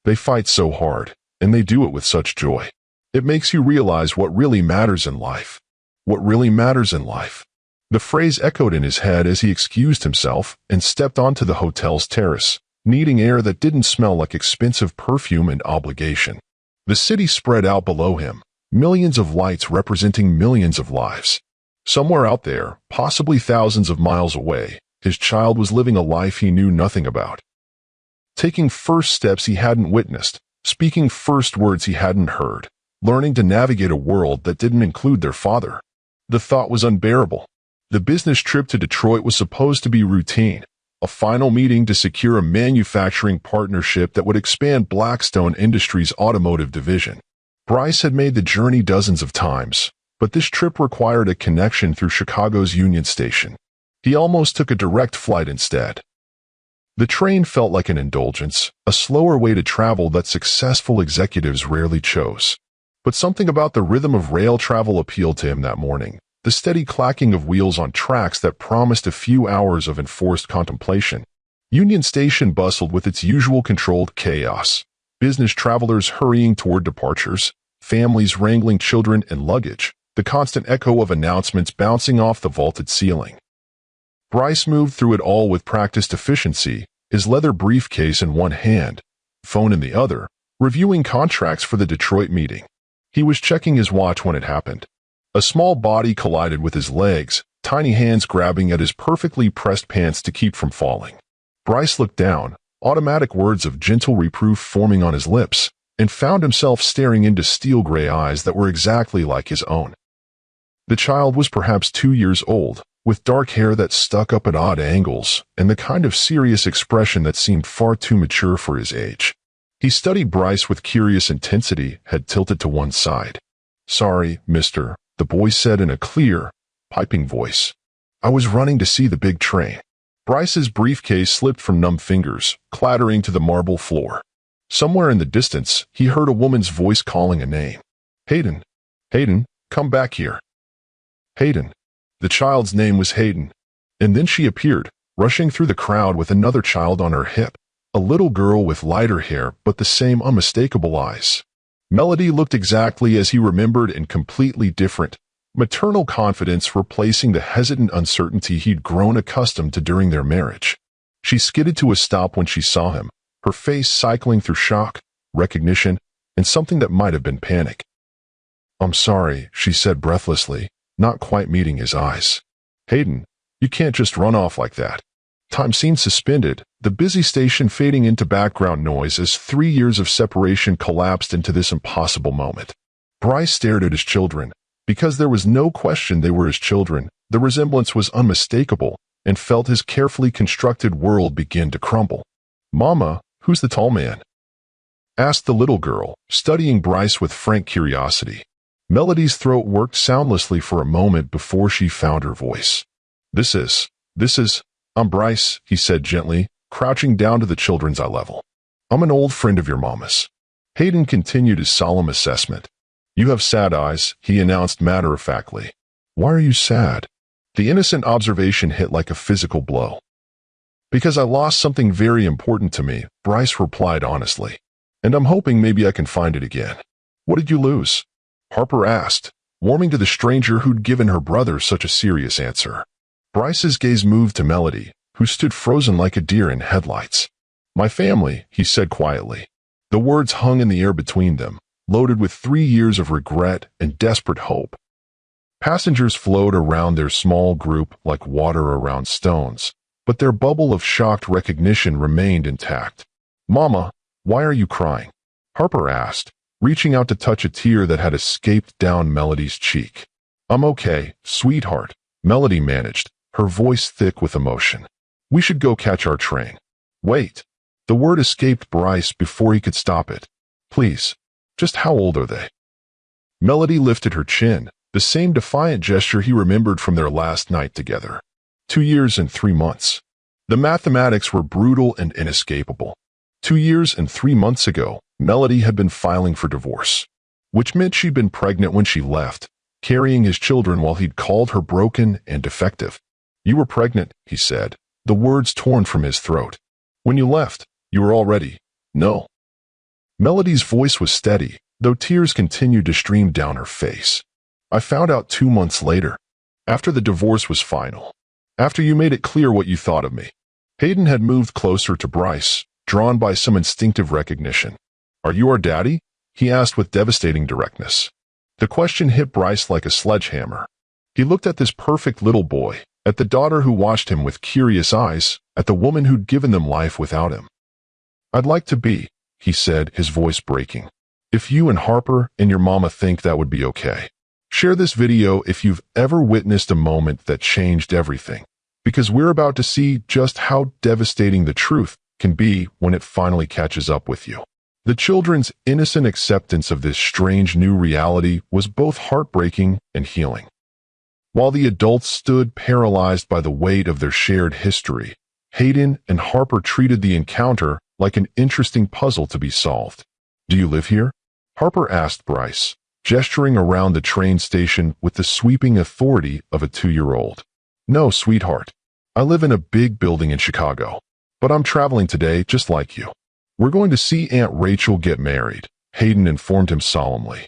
they fight so hard, and they do it with such joy. It makes you realize what really matters in life. What really matters in life." The phrase echoed in his head as he excused himself and stepped onto the hotel's terrace, needing air that didn't smell like expensive perfume and obligation. The city spread out below him, millions of lights representing millions of lives. Somewhere out there, possibly thousands of miles away, his child was living a life he knew nothing about. Taking first steps he hadn't witnessed, speaking first words he hadn't heard, learning to navigate a world that didn't include their father. The thought was unbearable. The business trip to Detroit was supposed to be routine, a final meeting to secure a manufacturing partnership that would expand Blackstone Industries' automotive division. Bryce had made the journey dozens of times, but this trip required a connection through Chicago's Union Station. He almost took a direct flight instead. The train felt like an indulgence, a slower way to travel that successful executives rarely chose. But something about the rhythm of rail travel appealed to him that morning. The steady clacking of wheels on tracks that promised a few hours of enforced contemplation. Union Station bustled with its usual controlled chaos. Business travelers hurrying toward departures, families wrangling children and luggage, the constant echo of announcements bouncing off the vaulted ceiling. Bryce moved through it all with practiced efficiency, his leather briefcase in one hand, phone in the other, reviewing contracts for the Detroit meeting. He was checking his watch when it happened. A small body collided with his legs, tiny hands grabbing at his perfectly pressed pants to keep from falling. Bryce looked down, automatic words of gentle reproof forming on his lips, and found himself staring into steel-gray eyes that were exactly like his own. The child was perhaps 2 years old, with dark hair that stuck up at odd angles, and the kind of serious expression that seemed far too mature for his age. He studied Bryce with curious intensity, head tilted to one side. "Sorry, mister," the boy said in a clear, piping voice. "I was running to see the big train." Bryce's briefcase slipped from numb fingers, clattering to the marble floor. Somewhere in the distance, he heard a woman's voice calling a name. "Hayden! Hayden, come back here!" Hayden. The child's name was Hayden. And then she appeared, rushing through the crowd with another child on her hip, a little girl with lighter hair but the same unmistakable eyes. Melody looked exactly as he remembered and completely different, maternal confidence replacing the hesitant uncertainty he'd grown accustomed to during their marriage. She skidded to a stop when she saw him, her face cycling through shock, recognition, and something that might have been panic. "I'm sorry," she said breathlessly, not quite meeting his eyes. "Hayden, you can't just run off like that." Time seemed suspended, the busy station fading into background noise as 3 years of separation collapsed into this impossible moment. Bryce stared at his children. Because there was no question they were his children, the resemblance was unmistakable, and felt his carefully constructed world begin to crumble. "Mama, who's the tall man?" asked the little girl, studying Bryce with frank curiosity. Melody's throat worked soundlessly for a moment before she found her voice. This is, I'm Bryce," he said gently, crouching down to the children's eye level. "I'm an old friend of your mama's." Hayden continued his solemn assessment. "You have sad eyes," he announced matter-of-factly. "Why are you sad?" The innocent observation hit like a physical blow. Because I lost something very important to me, Bryce replied honestly. And I'm hoping maybe I can find it again. What did you lose? Harper asked, warming to the stranger who'd given her brother such a serious answer. Bryce's gaze moved to Melody, who stood frozen like a deer in headlights. My family, he said quietly. The words hung in the air between them, loaded with 3 years of regret and desperate hope. Passengers flowed around their small group like water around stones, but their bubble of shocked recognition remained intact. Mama, why are you crying? Harper asked, reaching out to touch a tear that had escaped down Melody's cheek. I'm okay, sweetheart, Melody managed, her voice thick with emotion. We should go catch our train. Wait. The word escaped Bryce before he could stop it. Please, just how old are they? Melody lifted her chin, the same defiant gesture he remembered from their last night together. 2 years and 3 months. The mathematics were brutal and inescapable. 2 years and 3 months ago, Melody had been filing for divorce, which meant she'd been pregnant when she left, carrying his children while he'd called her broken and defective. You were pregnant, he said, the words torn from his throat. When you left, you were already. No. Melody's voice was steady, though tears continued to stream down her face. I found out 2 months later, after the divorce was final, after you made it clear what you thought of me. Hayden had moved closer to Bryce, drawn by some instinctive recognition. Are you our daddy? He asked with devastating directness. The question hit Bryce like a sledgehammer. He looked at this perfect little boy, at the daughter who watched him with curious eyes, at the woman who'd given them life without him. I'd like to be, he said, his voice breaking. If you and Harper and your mama think that would be okay. Share this video if you've ever witnessed a moment that changed everything, because we're about to see just how devastating the truth can be when it finally catches up with you. The children's innocent acceptance of this strange new reality was both heartbreaking and healing. While the adults stood paralyzed by the weight of their shared history, Hayden and Harper treated the encounter like an interesting puzzle to be solved. Do you live here? Harper asked Bryce, gesturing around the train station with the sweeping authority of a 2-year-old. No, sweetheart. I live in a big building in Chicago, but I'm traveling today just like you. We're going to see Aunt Rachel get married, Hayden informed him solemnly.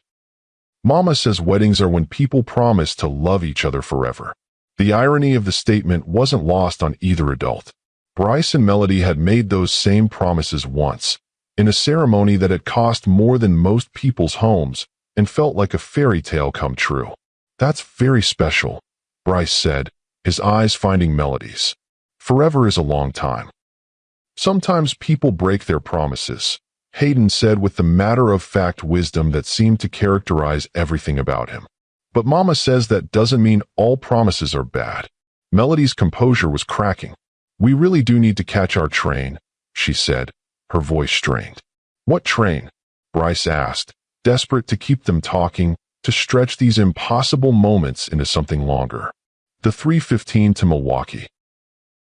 Mama says weddings are when people promise to love each other forever. The irony of the statement wasn't lost on either adult. Bryce and Melody had made those same promises once, in a ceremony that had cost more than most people's homes and felt like a fairy tale come true. That's very special, Bryce said, his eyes finding Melody's. Forever is a long time. Sometimes people break their promises, Hayden said with the matter-of-fact wisdom that seemed to characterize everything about him. But Mama says that doesn't mean all promises are bad. Melody's composure was cracking. We really do need to catch our train, she said, her voice strained. What train? Bryce asked, desperate to keep them talking, to stretch these impossible moments into something longer. The 3:15 to Milwaukee.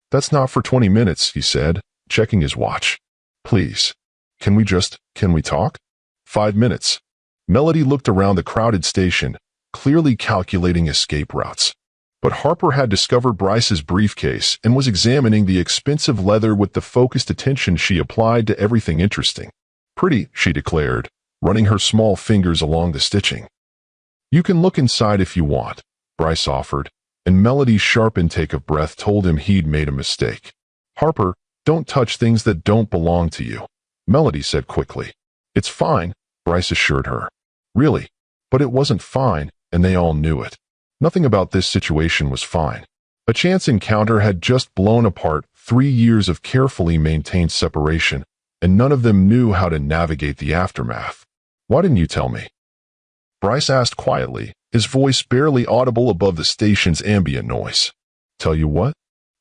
That's not for 20 minutes, he said, checking his watch. Please. Can we talk? 5 minutes. Melody looked around the crowded station, clearly calculating escape routes. But Harper had discovered Bryce's briefcase and was examining the expensive leather with the focused attention she applied to everything interesting. Pretty, she declared, running her small fingers along the stitching. You can look inside if you want, Bryce offered, and Melody's sharp intake of breath told him he'd made a mistake. Harper, don't touch things that don't belong to you, Melody said quickly. It's fine, Bryce assured her. Really, but it wasn't fine, and they all knew it. Nothing about this situation was fine. A chance encounter had just blown apart 3 years of carefully maintained separation, and none of them knew how to navigate the aftermath. Why didn't you tell me? Bryce asked quietly, his voice barely audible above the station's ambient noise. Tell you what?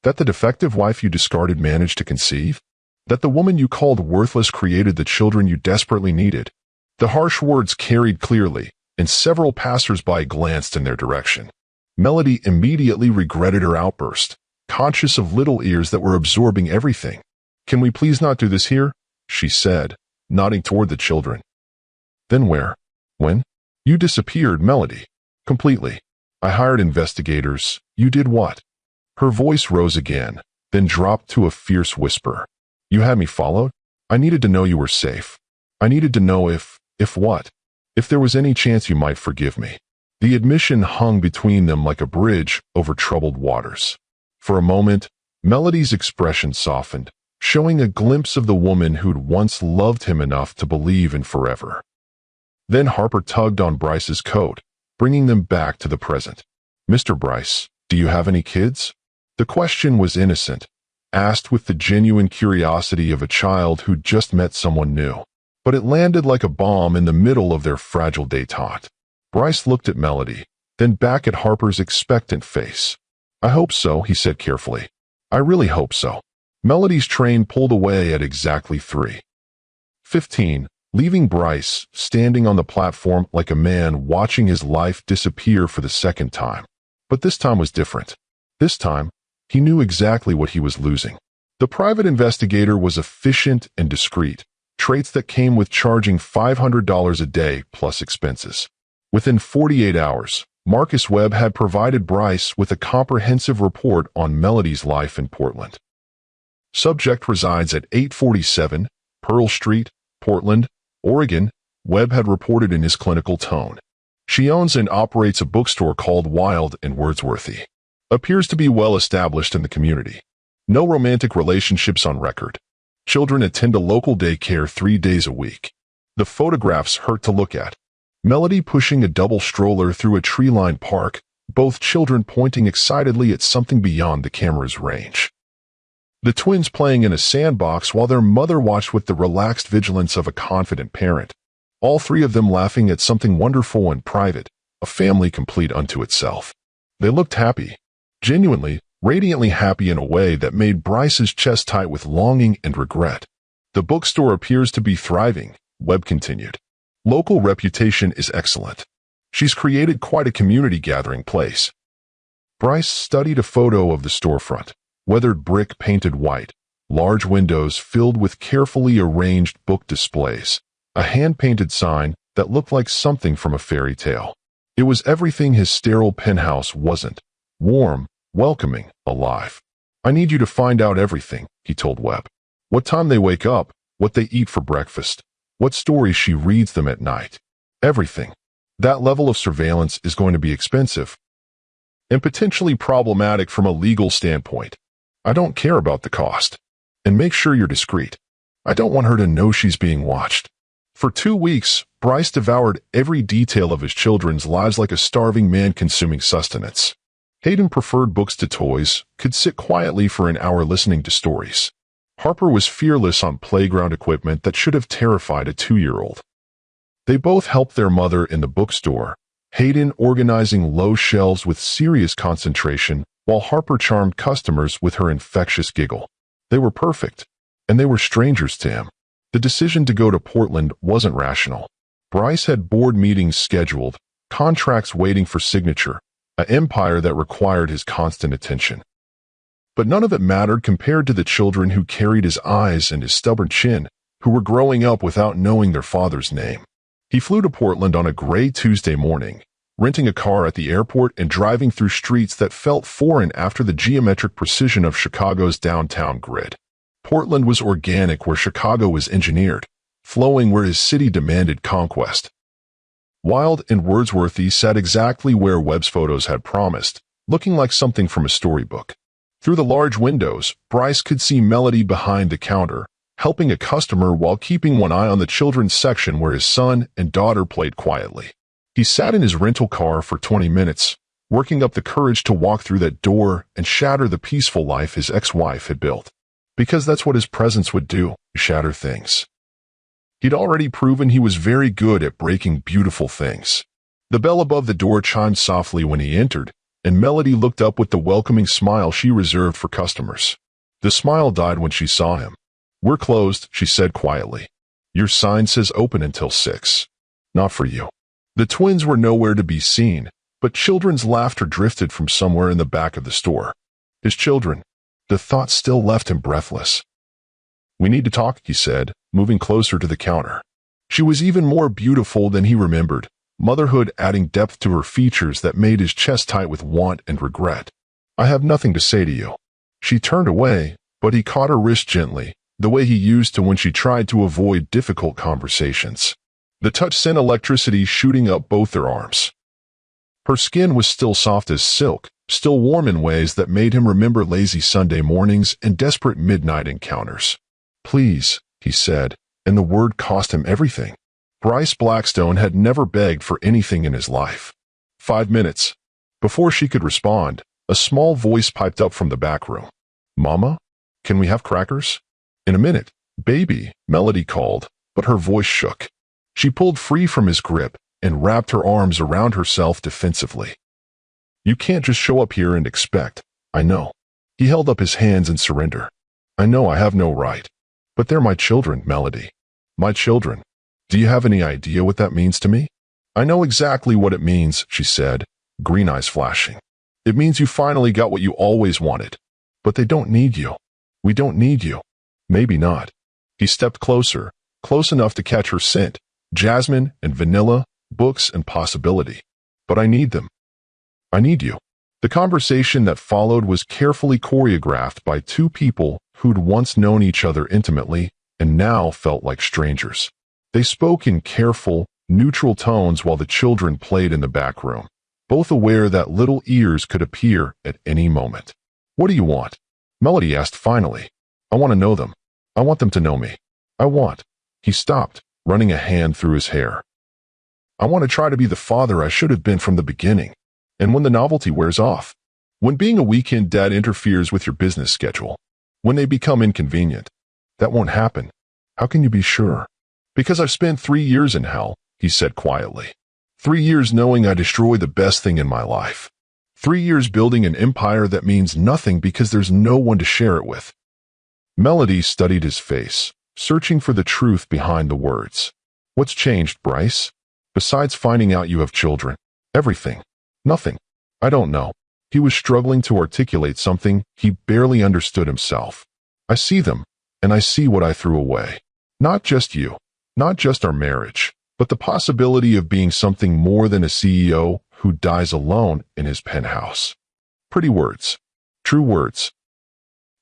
That the defective wife you discarded managed to conceive? That the woman you called worthless created the children you desperately needed? The harsh words carried clearly, and several passers-by glanced in their direction. Melody immediately regretted her outburst, conscious of little ears that were absorbing everything. Can we please not do this here? She said, nodding toward the children. Then where? When? You disappeared, Melody. Completely. I hired investigators. You did what? Her voice rose again, then dropped to a fierce whisper. You had me followed? I needed to know you were safe. I needed to know if what? If there was any chance you might forgive me. The admission hung between them like a bridge over troubled waters. For a moment, Melody's expression softened, showing a glimpse of the woman who'd once loved him enough to believe in forever. Then Harper tugged on Bryce's coat, bringing them back to the present. Mr. Bryce, do you have any kids? The question was innocent, asked with the genuine curiosity of a child who'd just met someone new. But it landed like a bomb in the middle of their fragile détente. Bryce looked at Melody, then back at Harper's expectant face. I hope so, he said carefully. I really hope so. Melody's train pulled away at exactly 3:15, leaving Bryce standing on the platform like a man watching his life disappear for the second time. But this time was different. This time, he knew exactly what he was losing. The private investigator was efficient and discreet, traits that came with charging $500 a day plus expenses. Within 48 hours, Marcus Webb had provided Bryce with a comprehensive report on Melody's life in Portland. Subject resides at 847 Pearl Street, Portland, Oregon, Webb had reported in his clinical tone. She owns and operates a bookstore called Wild and Wordsworthy. Appears to be well established in the community. No romantic relationships on record. Children attend a local daycare 3 days a week. The photographs hurt to look at. Melody pushing a double stroller through a tree-lined park, both children pointing excitedly at something beyond the camera's range. The twins playing in a sandbox while their mother watched with the relaxed vigilance of a confident parent. All three of them laughing at something wonderful and private, a family complete unto itself. They looked happy. Genuinely, radiantly happy in a way that made Bryce's chest tight with longing and regret. The bookstore appears to be thriving, Webb continued. Local reputation is excellent. She's created quite a community gathering place. Bryce studied a photo of the storefront, weathered brick painted white, large windows filled with carefully arranged book displays, a hand-painted sign that looked like something from a fairy tale. It was everything his sterile penthouse wasn't. Warm, welcoming, alive. I need you to find out everything, he told Webb. What time they wake up, what they eat for breakfast, what stories she reads them at night. Everything. That level of surveillance is going to be expensive and potentially problematic from a legal standpoint. I don't care about the cost. And make sure you're discreet. I don't want her to know she's being watched. For 2 weeks, Bryce devoured every detail of his children's lives like a starving man consuming sustenance. Hayden preferred books to toys, could sit quietly for an hour listening to stories. Harper was fearless on playground equipment that should have terrified a 2-year-old. They both helped their mother in the bookstore, Hayden organizing low shelves with serious concentration, while Harper charmed customers with her infectious giggle. They were perfect, and they were strangers to him. The decision to go to Portland wasn't rational. Bryce had board meetings scheduled, contracts waiting for signature, an empire that required his constant attention. But none of it mattered compared to the children who carried his eyes and his stubborn chin, who were growing up without knowing their father's name. He flew to Portland on a gray Tuesday morning, renting a car at the airport and driving through streets that felt foreign after the geometric precision of Chicago's downtown grid. Portland was organic where Chicago was engineered, flowing where his city demanded conquest. Wild and Wordsworthy sat exactly where Webb's photos had promised, looking like something from a storybook. Through the large windows, Bryce could see Melody behind the counter, helping a customer while keeping one eye on the children's section where his son and daughter played quietly. He sat in his rental car for 20 minutes, working up the courage to walk through that door and shatter the peaceful life his ex-wife had built. Because that's what his presence would do, shatter things. He'd already proven he was very good at breaking beautiful things. The bell above the door chimed softly when he entered, and Melody looked up with the welcoming smile she reserved for customers. The smile died when she saw him. We're closed, she said quietly. Your sign says open until 6. Not for you. The twins were nowhere to be seen, but children's laughter drifted from somewhere in the back of the store. His children. The thought still left him breathless. We need to talk, he said, moving closer to the counter. She was even more beautiful than he remembered, motherhood adding depth to her features that made his chest tight with want and regret. I have nothing to say to you. She turned away, but he caught her wrist gently, the way he used to when she tried to avoid difficult conversations. The touch sent electricity shooting up both their arms. Her skin was still soft as silk, still warm in ways that made him remember lazy Sunday mornings and desperate midnight encounters. "Please," he said, and the word cost him everything. Bryce Blackstone had never begged for anything in his life. 5 minutes. Before she could respond, a small voice piped up from the back room. "Mama? Can we have crackers?" "In a minute, baby," Melody called, but her voice shook. She pulled free from his grip and wrapped her arms around herself defensively. "You can't just show up here and expect. I know." He held up his hands in surrender. "I know I have no right. But they're my children, Melody. My children. Do you have any idea what that means to me?" "I know exactly what it means," she said, green eyes flashing. "It means you finally got what you always wanted. But they don't need you. We don't need you." "Maybe not." He stepped closer, close enough to catch her scent, jasmine and vanilla, books and possibility. "But I need them. I need you." The conversation that followed was carefully choreographed by two people who'd once known each other intimately and now felt like strangers. They spoke in careful, neutral tones while the children played in the back room, both aware that little ears could appear at any moment. "What do you want?" Melody asked finally. "I want to know them. I want them to know me. I want—" He stopped, running a hand through his hair. "I want to try to be the father I should have been from the beginning. And when the novelty wears off, when being a weekend dad interferes with your business schedule, when they become inconvenient, that won't happen. How can you be sure?" "Because I've spent 3 years in hell," he said quietly. 3 years knowing I destroyed the best thing in my life. 3 years building an empire that means nothing because there's no one to share it with. Melody studied his face, searching for the truth behind the words. "What's changed, Bryce? Besides finding out you have children?" "Everything. Nothing. I don't know." He was struggling to articulate something he barely understood himself. "I see them, and I see what I threw away. Not just you, not just our marriage, but the possibility of being something more than a CEO who dies alone in his penthouse." Pretty words. True words.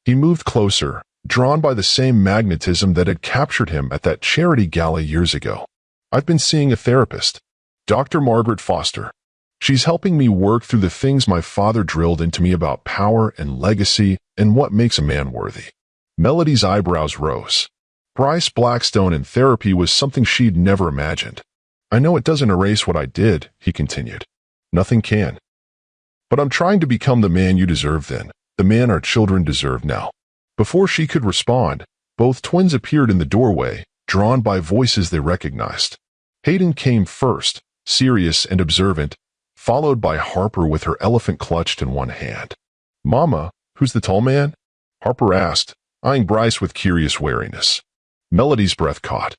He moved closer, drawn by the same magnetism that had captured him at that charity gala years ago. "I've been seeing a therapist, Dr. Margaret Foster. She's helping me work through the things my father drilled into me about power and legacy and what makes a man worthy." Melody's eyebrows rose. Bryce Blackstone in therapy was something she'd never imagined. "I know it doesn't erase what I did," he continued. "Nothing can. But I'm trying to become the man you deserve then, the man our children deserve now." Before she could respond, both twins appeared in the doorway, drawn by voices they recognized. Hayden came first, serious and observant, followed by Harper with her elephant clutched in one hand. "Mama, who's the tall man?" Harper asked, eyeing Bryce with curious wariness. Melody's breath caught.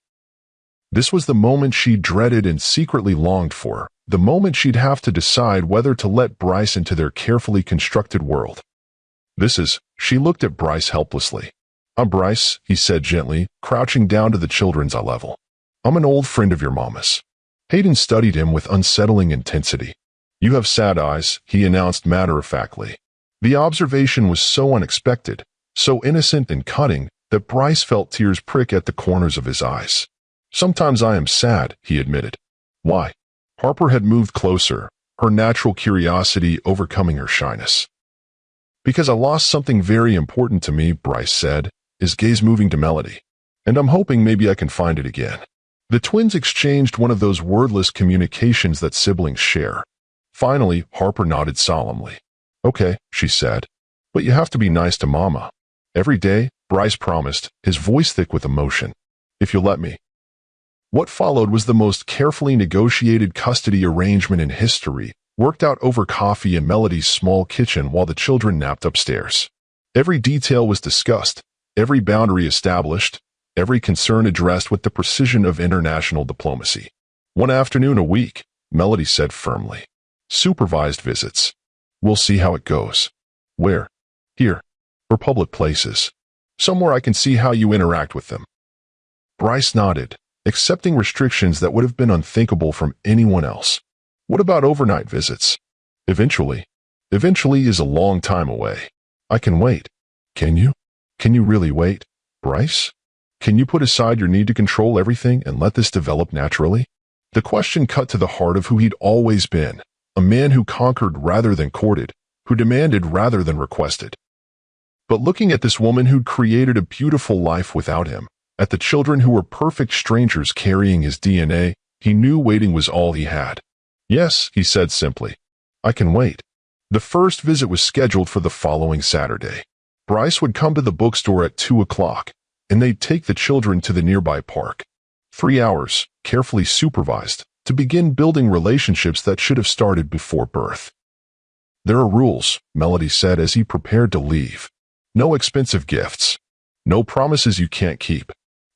This was the moment she dreaded and secretly longed for, the moment she'd have to decide whether to let Bryce into their carefully constructed world. She looked at Bryce helplessly. "I'm Bryce," he said gently, crouching down to the children's eye level. "I'm an old friend of your mama's." Hayden studied him with unsettling intensity. "You have sad eyes," he announced matter-of-factly. The observation was so unexpected, so innocent and cutting, that Bryce felt tears prick at the corners of his eyes. "Sometimes I am sad," he admitted. "Why?" Harper had moved closer, her natural curiosity overcoming her shyness. "Because I lost something very important to me," Bryce said, his gaze moving to Melody. "And I'm hoping maybe I can find it again." The twins exchanged one of those wordless communications that siblings share. Finally, Harper nodded solemnly. "Okay," she said. "But you have to be nice to Mama." "Every day," Bryce promised, his voice thick with emotion. "If you'll let me." What followed was the most carefully negotiated custody arrangement in history, worked out over coffee in Melody's small kitchen while the children napped upstairs. Every detail was discussed, every boundary established, every concern addressed with the precision of international diplomacy. "One afternoon a week," Melody said firmly. "Supervised visits. We'll see how it goes." "Where?" "Here. Or public places. Somewhere I can see how you interact with them." Bryce nodded, accepting restrictions that would have been unthinkable from anyone else. What about overnight visits? Eventually. Eventually is a long time away. I can wait. Can you? Can you really wait, Bryce? Can you put aside your need to control everything and let this develop naturally? The question cut to the heart of who he'd always been, a man who conquered rather than courted, who demanded rather than requested. But looking at this woman who'd created a beautiful life without him, at the children who were perfect strangers carrying his DNA, he knew waiting was all he had. Yes, he said simply. I can wait. The first visit was scheduled for the following Saturday. Bryce would come to the bookstore at 2 o'clock, and they'd take the children to the nearby park. 3 hours, carefully supervised, to begin building relationships that should have started before birth. There are rules, Melody said as he prepared to leave. No expensive gifts. No promises you can't keep.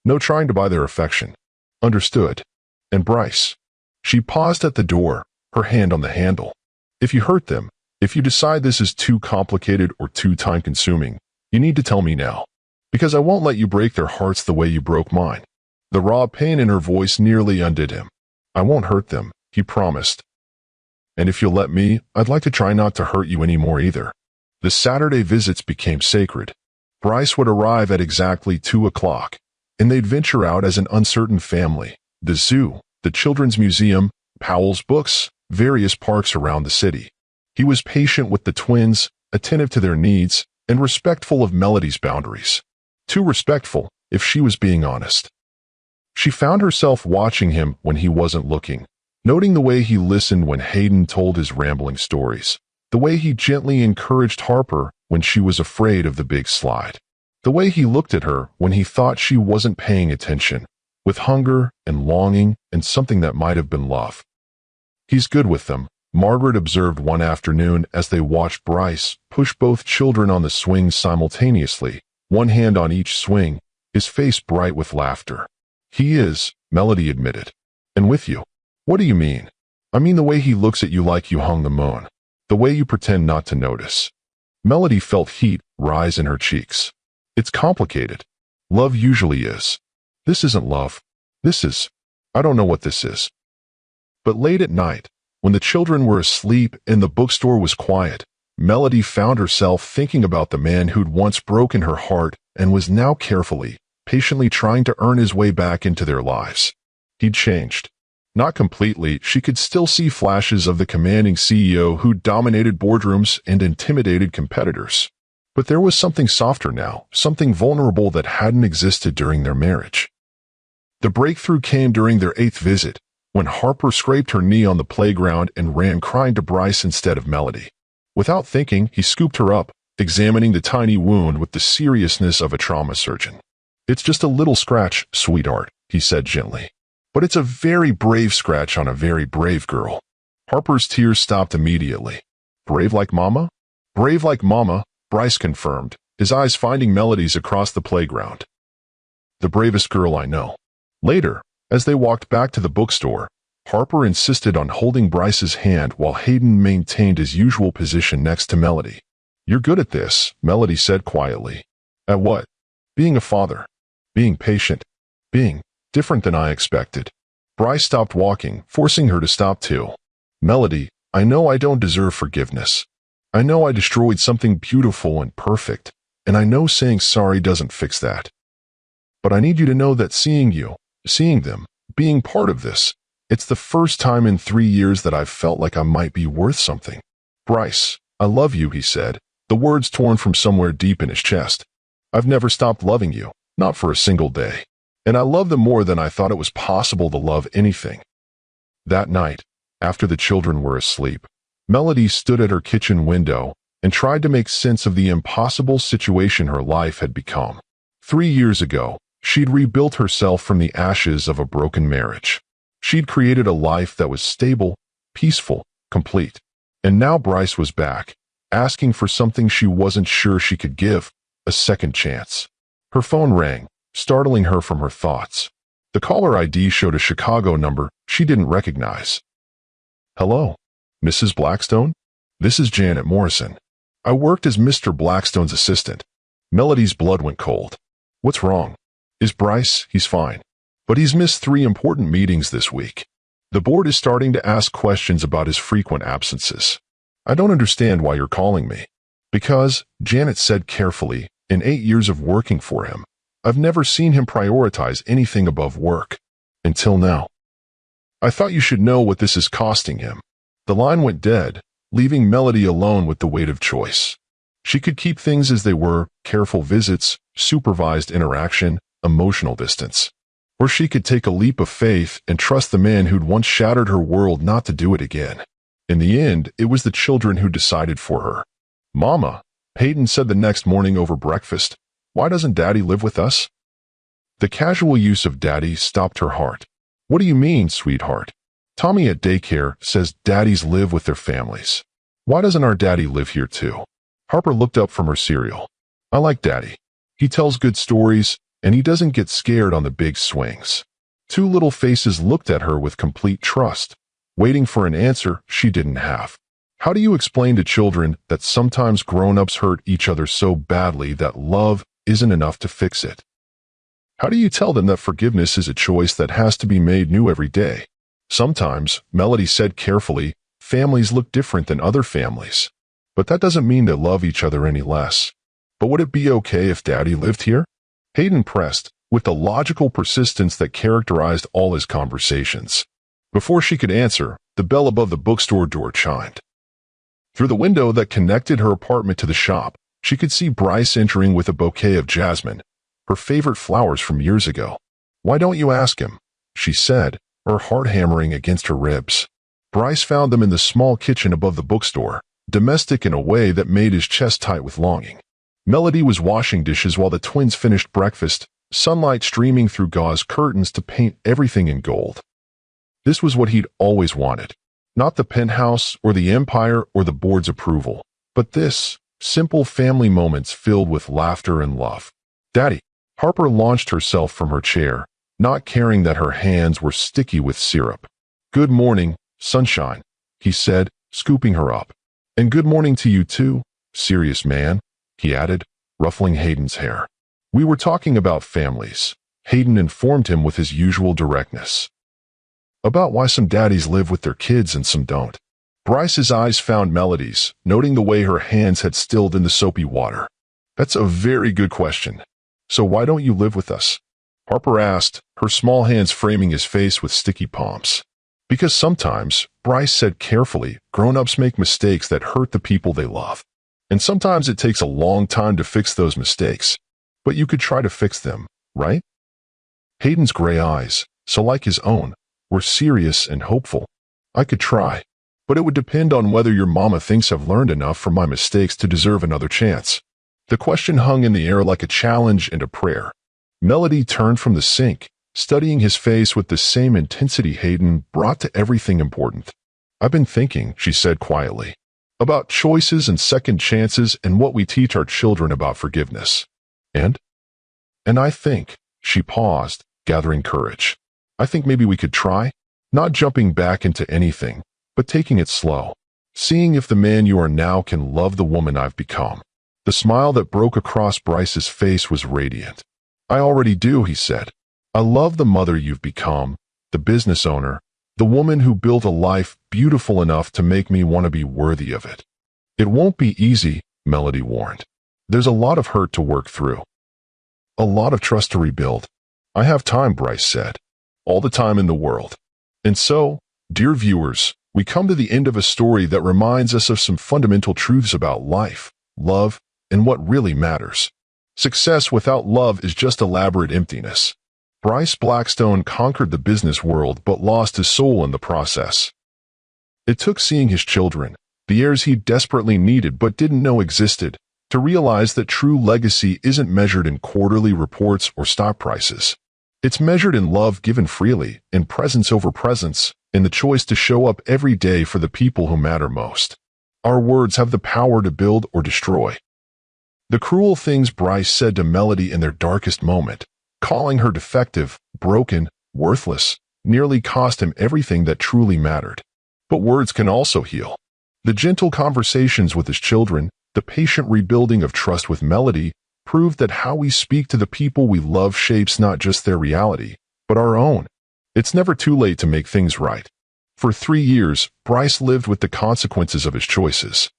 No trying to buy their affection. Understood. And Bryce. She paused at the door, her hand on the handle. If you hurt them, if you decide this is too complicated or too time-consuming, you need to tell me now. Because I won't let you break their hearts the way you broke mine. The raw pain in her voice nearly undid him. I won't hurt them, he promised. And if you'll let me, I'd like to try not to hurt you anymore either. The Saturday visits became sacred. Bryce would arrive at exactly 2 o'clock, and they'd venture out as an uncertain family. The zoo, the children's museum, Powell's books, various parks around the city. He was patient with the twins, attentive to their needs, and respectful of Melody's boundaries. Too respectful, if she was being honest. She found herself watching him when he wasn't looking, noting the way he listened when Hayden told his rambling stories, the way he gently encouraged Harper when she was afraid of the big slide, the way he looked at her when he thought she wasn't paying attention, with hunger and longing and something that might have been love. He's good with them, Margaret observed one afternoon as they watched Bryce push both children on the swing simultaneously, one hand on each swing, his face bright with laughter. He is, Melody admitted. And with you. What do you mean? I mean the way he looks at you like you hung the moon. The way you pretend not to notice. Melody felt heat rise in her cheeks. It's complicated. Love usually is. This isn't love. This is. I don't know what this is. But late at night, when the children were asleep and the bookstore was quiet, Melody found herself thinking about the man who'd once broken her heart and was now carefully, patiently trying to earn his way back into their lives. He'd changed. Not completely, she could still see flashes of the commanding CEO who dominated boardrooms and intimidated competitors. But there was something softer now, something vulnerable that hadn't existed during their marriage. The breakthrough came during their 8th visit, when Harper scraped her knee on the playground and ran crying to Bryce instead of Melody. Without thinking, he scooped her up, examining the tiny wound with the seriousness of a trauma surgeon. It's just a little scratch, sweetheart, he said gently. But it's a very brave scratch on a very brave girl. Harper's tears stopped immediately. Brave like Mama? Brave like Mama, Bryce confirmed, his eyes finding Melody's across the playground. The bravest girl I know. Later, as they walked back to the bookstore, Harper insisted on holding Bryce's hand while Hayden maintained his usual position next to Melody. You're good at this, Melody said quietly. At what? Being a father. Being patient. Being different than I expected. Bryce stopped walking, forcing her to stop too. Melody, I know I don't deserve forgiveness. I know I destroyed something beautiful and perfect, and I know saying sorry doesn't fix that. But I need you to know that seeing you, seeing them, being part of this, it's the first time in 3 years that I've felt like I might be worth something. Bryce, I love you, he said, the words torn from somewhere deep in his chest. I've never stopped loving you, not for a single day. And I love them more than I thought it was possible to love anything. That night, after the children were asleep, Melody stood at her kitchen window and tried to make sense of the impossible situation her life had become. 3 years ago, she'd rebuilt herself from the ashes of a broken marriage. She'd created a life that was stable, peaceful, complete. And now Bryce was back, asking for something she wasn't sure she could give, a second chance. Her phone rang, startling her from her thoughts. The caller ID showed a Chicago number she didn't recognize. Hello, Mrs. Blackstone? This is Janet Morrison. I worked as Mr. Blackstone's assistant. Melody's blood went cold. What's wrong? Is Bryce? He's fine. but he's missed 3 important meetings this week. The board is starting to ask questions about his frequent absences. I don't understand why you're calling me. Because, Janet said carefully, in 8 years of working for him, I've never seen him prioritize anything above work. Until now. I thought you should know what this is costing him. The line went dead, leaving Melody alone with the weight of choice. She could keep things as they were, careful visits, supervised interaction, emotional distance. Or she could take a leap of faith and trust the man who'd once shattered her world not to do it again. In the end, it was the children who decided for her. Mama, Hayden said the next morning over breakfast, why doesn't Daddy live with us? The casual use of Daddy stopped her heart. What do you mean, sweetheart? Tommy at daycare says daddies live with their families. Why doesn't our daddy live here too? Harper looked up from her cereal. I like Daddy. He tells good stories, and he doesn't get scared on the big swings. 2 little faces looked at her with complete trust, waiting for an answer she didn't have. How do you explain to children that sometimes grown-ups hurt each other so badly that love isn't enough to fix it? How do you tell them that forgiveness is a choice that has to be made new every day? Sometimes, Melody said carefully, families look different than other families. But that doesn't mean they love each other any less. But would it be okay if Daddy lived here? Hayden pressed, with the logical persistence that characterized all his conversations. Before she could answer, the bell above the bookstore door chimed. Through the window that connected her apartment to the shop, she could see Bryce entering with a bouquet of jasmine, her favorite flowers from years ago. Why don't you ask him? She said, her heart hammering against her ribs. Bryce found them in the small kitchen above the bookstore, domestic in a way that made his chest tight with longing. Melody was washing dishes while the twins finished breakfast, sunlight streaming through gauze curtains to paint everything in gold. This was what he'd always wanted. Not the penthouse or the empire or the board's approval, but this, simple family moments filled with laughter and love. Daddy. Harper launched herself from her chair, not caring that her hands were sticky with syrup. Good morning, sunshine, he said, scooping her up. And good morning to you too, serious man, he added, ruffling Hayden's hair. We were talking about families, Hayden informed him with his usual directness. About why some daddies live with their kids and some don't. Bryce's eyes found Melody's, noting the way her hands had stilled in the soapy water. That's a very good question. So why don't you live with us? Harper asked, her small hands framing his face with sticky palms. Because sometimes, Bryce said carefully, grown-ups make mistakes that hurt the people they love. And sometimes it takes a long time to fix those mistakes. But you could try to fix them, right? Hayden's gray eyes, so like his own, were serious and hopeful. I could try. But it would depend on whether your mama thinks I've learned enough from my mistakes to deserve another chance. The question hung in the air like a challenge and a prayer. Melody turned from the sink, studying his face with the same intensity Hayden brought to everything important. I've been thinking, she said quietly, about choices and second chances and what we teach our children about forgiveness. And I think, she paused, gathering courage. I think maybe we could try, not jumping back into anything, but taking it slow, seeing if the man you are now can love the woman I've become. The smile that broke across Bryce's face was radiant. I already do, he said. I love the mother you've become, the business owner, the woman who built a life beautiful enough to make me want to be worthy of it. It won't be easy, Melody warned. There's a lot of hurt to work through. A lot of trust to rebuild. I have time, Bryce said. All the time in the world. And so, dear viewers, we come to the end of a story that reminds us of some fundamental truths about life, love, and what really matters. Success without love is just elaborate emptiness. Bryce Blackstone conquered the business world but lost his soul in the process. It took seeing his children, the heirs he desperately needed but didn't know existed, to realize that true legacy isn't measured in quarterly reports or stock prices. It's measured in love given freely, in presence over presence, in the choice to show up every day for the people who matter most. Our words have the power to build or destroy. The cruel things Bryce said to Melody in their darkest moment, calling her defective, broken, worthless, nearly cost him everything that truly mattered. But words can also heal. The gentle conversations with his children, the patient rebuilding of trust with Melody, proved that how we speak to the people we love shapes not just their reality, but but our own. It's never too late to make things right. For 3 years, Bryce lived with the consequences of his choices.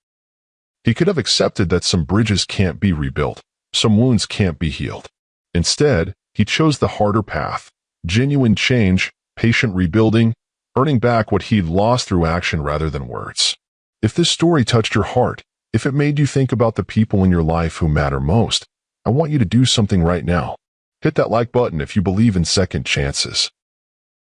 He could have accepted that some bridges can't be rebuilt, some wounds can't be healed. Instead, he chose the harder path: genuine change, patient rebuilding, earning back what he'd lost through action rather than words. If this story touched your heart, if it made you think about the people in your life who matter most, I want you to do something right now. Hit that like button if you believe in second chances.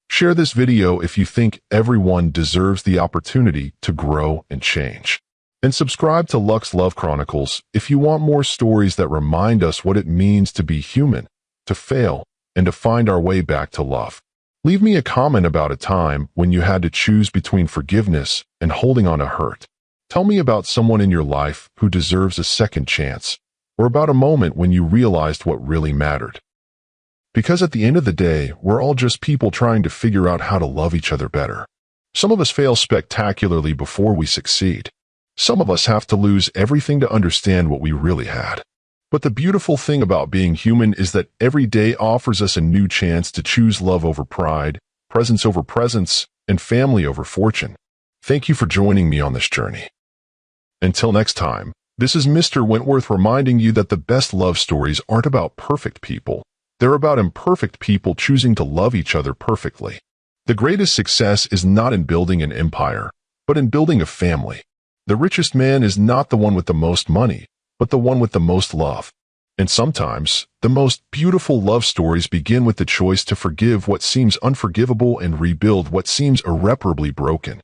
Share this video if you think everyone deserves the opportunity to grow and change. And subscribe to Lux Love Chronicles if you want more stories that remind us what it means to be human, to fail, and to find our way back to love. Leave me a comment about a time when you had to choose between forgiveness and holding on to hurt. Tell me about someone in your life who deserves a second chance, or about a moment when you realized what really mattered. Because at the end of the day, we're all just people trying to figure out how to love each other better. Some of us fail spectacularly before we succeed. Some of us have to lose everything to understand what we really had. But the beautiful thing about being human is that every day offers us a new chance to choose love over pride, presence over presence, and family over fortune. Thank you for joining me on this journey. Until next time, this is Mr. Wentworth reminding you that the best love stories aren't about perfect people. They're about imperfect people choosing to love each other perfectly. The greatest success is not in building an empire, but in building a family. The richest man is not the one with the most money, but the one with the most love. And sometimes, the most beautiful love stories begin with the choice to forgive what seems unforgivable and rebuild what seems irreparably broken.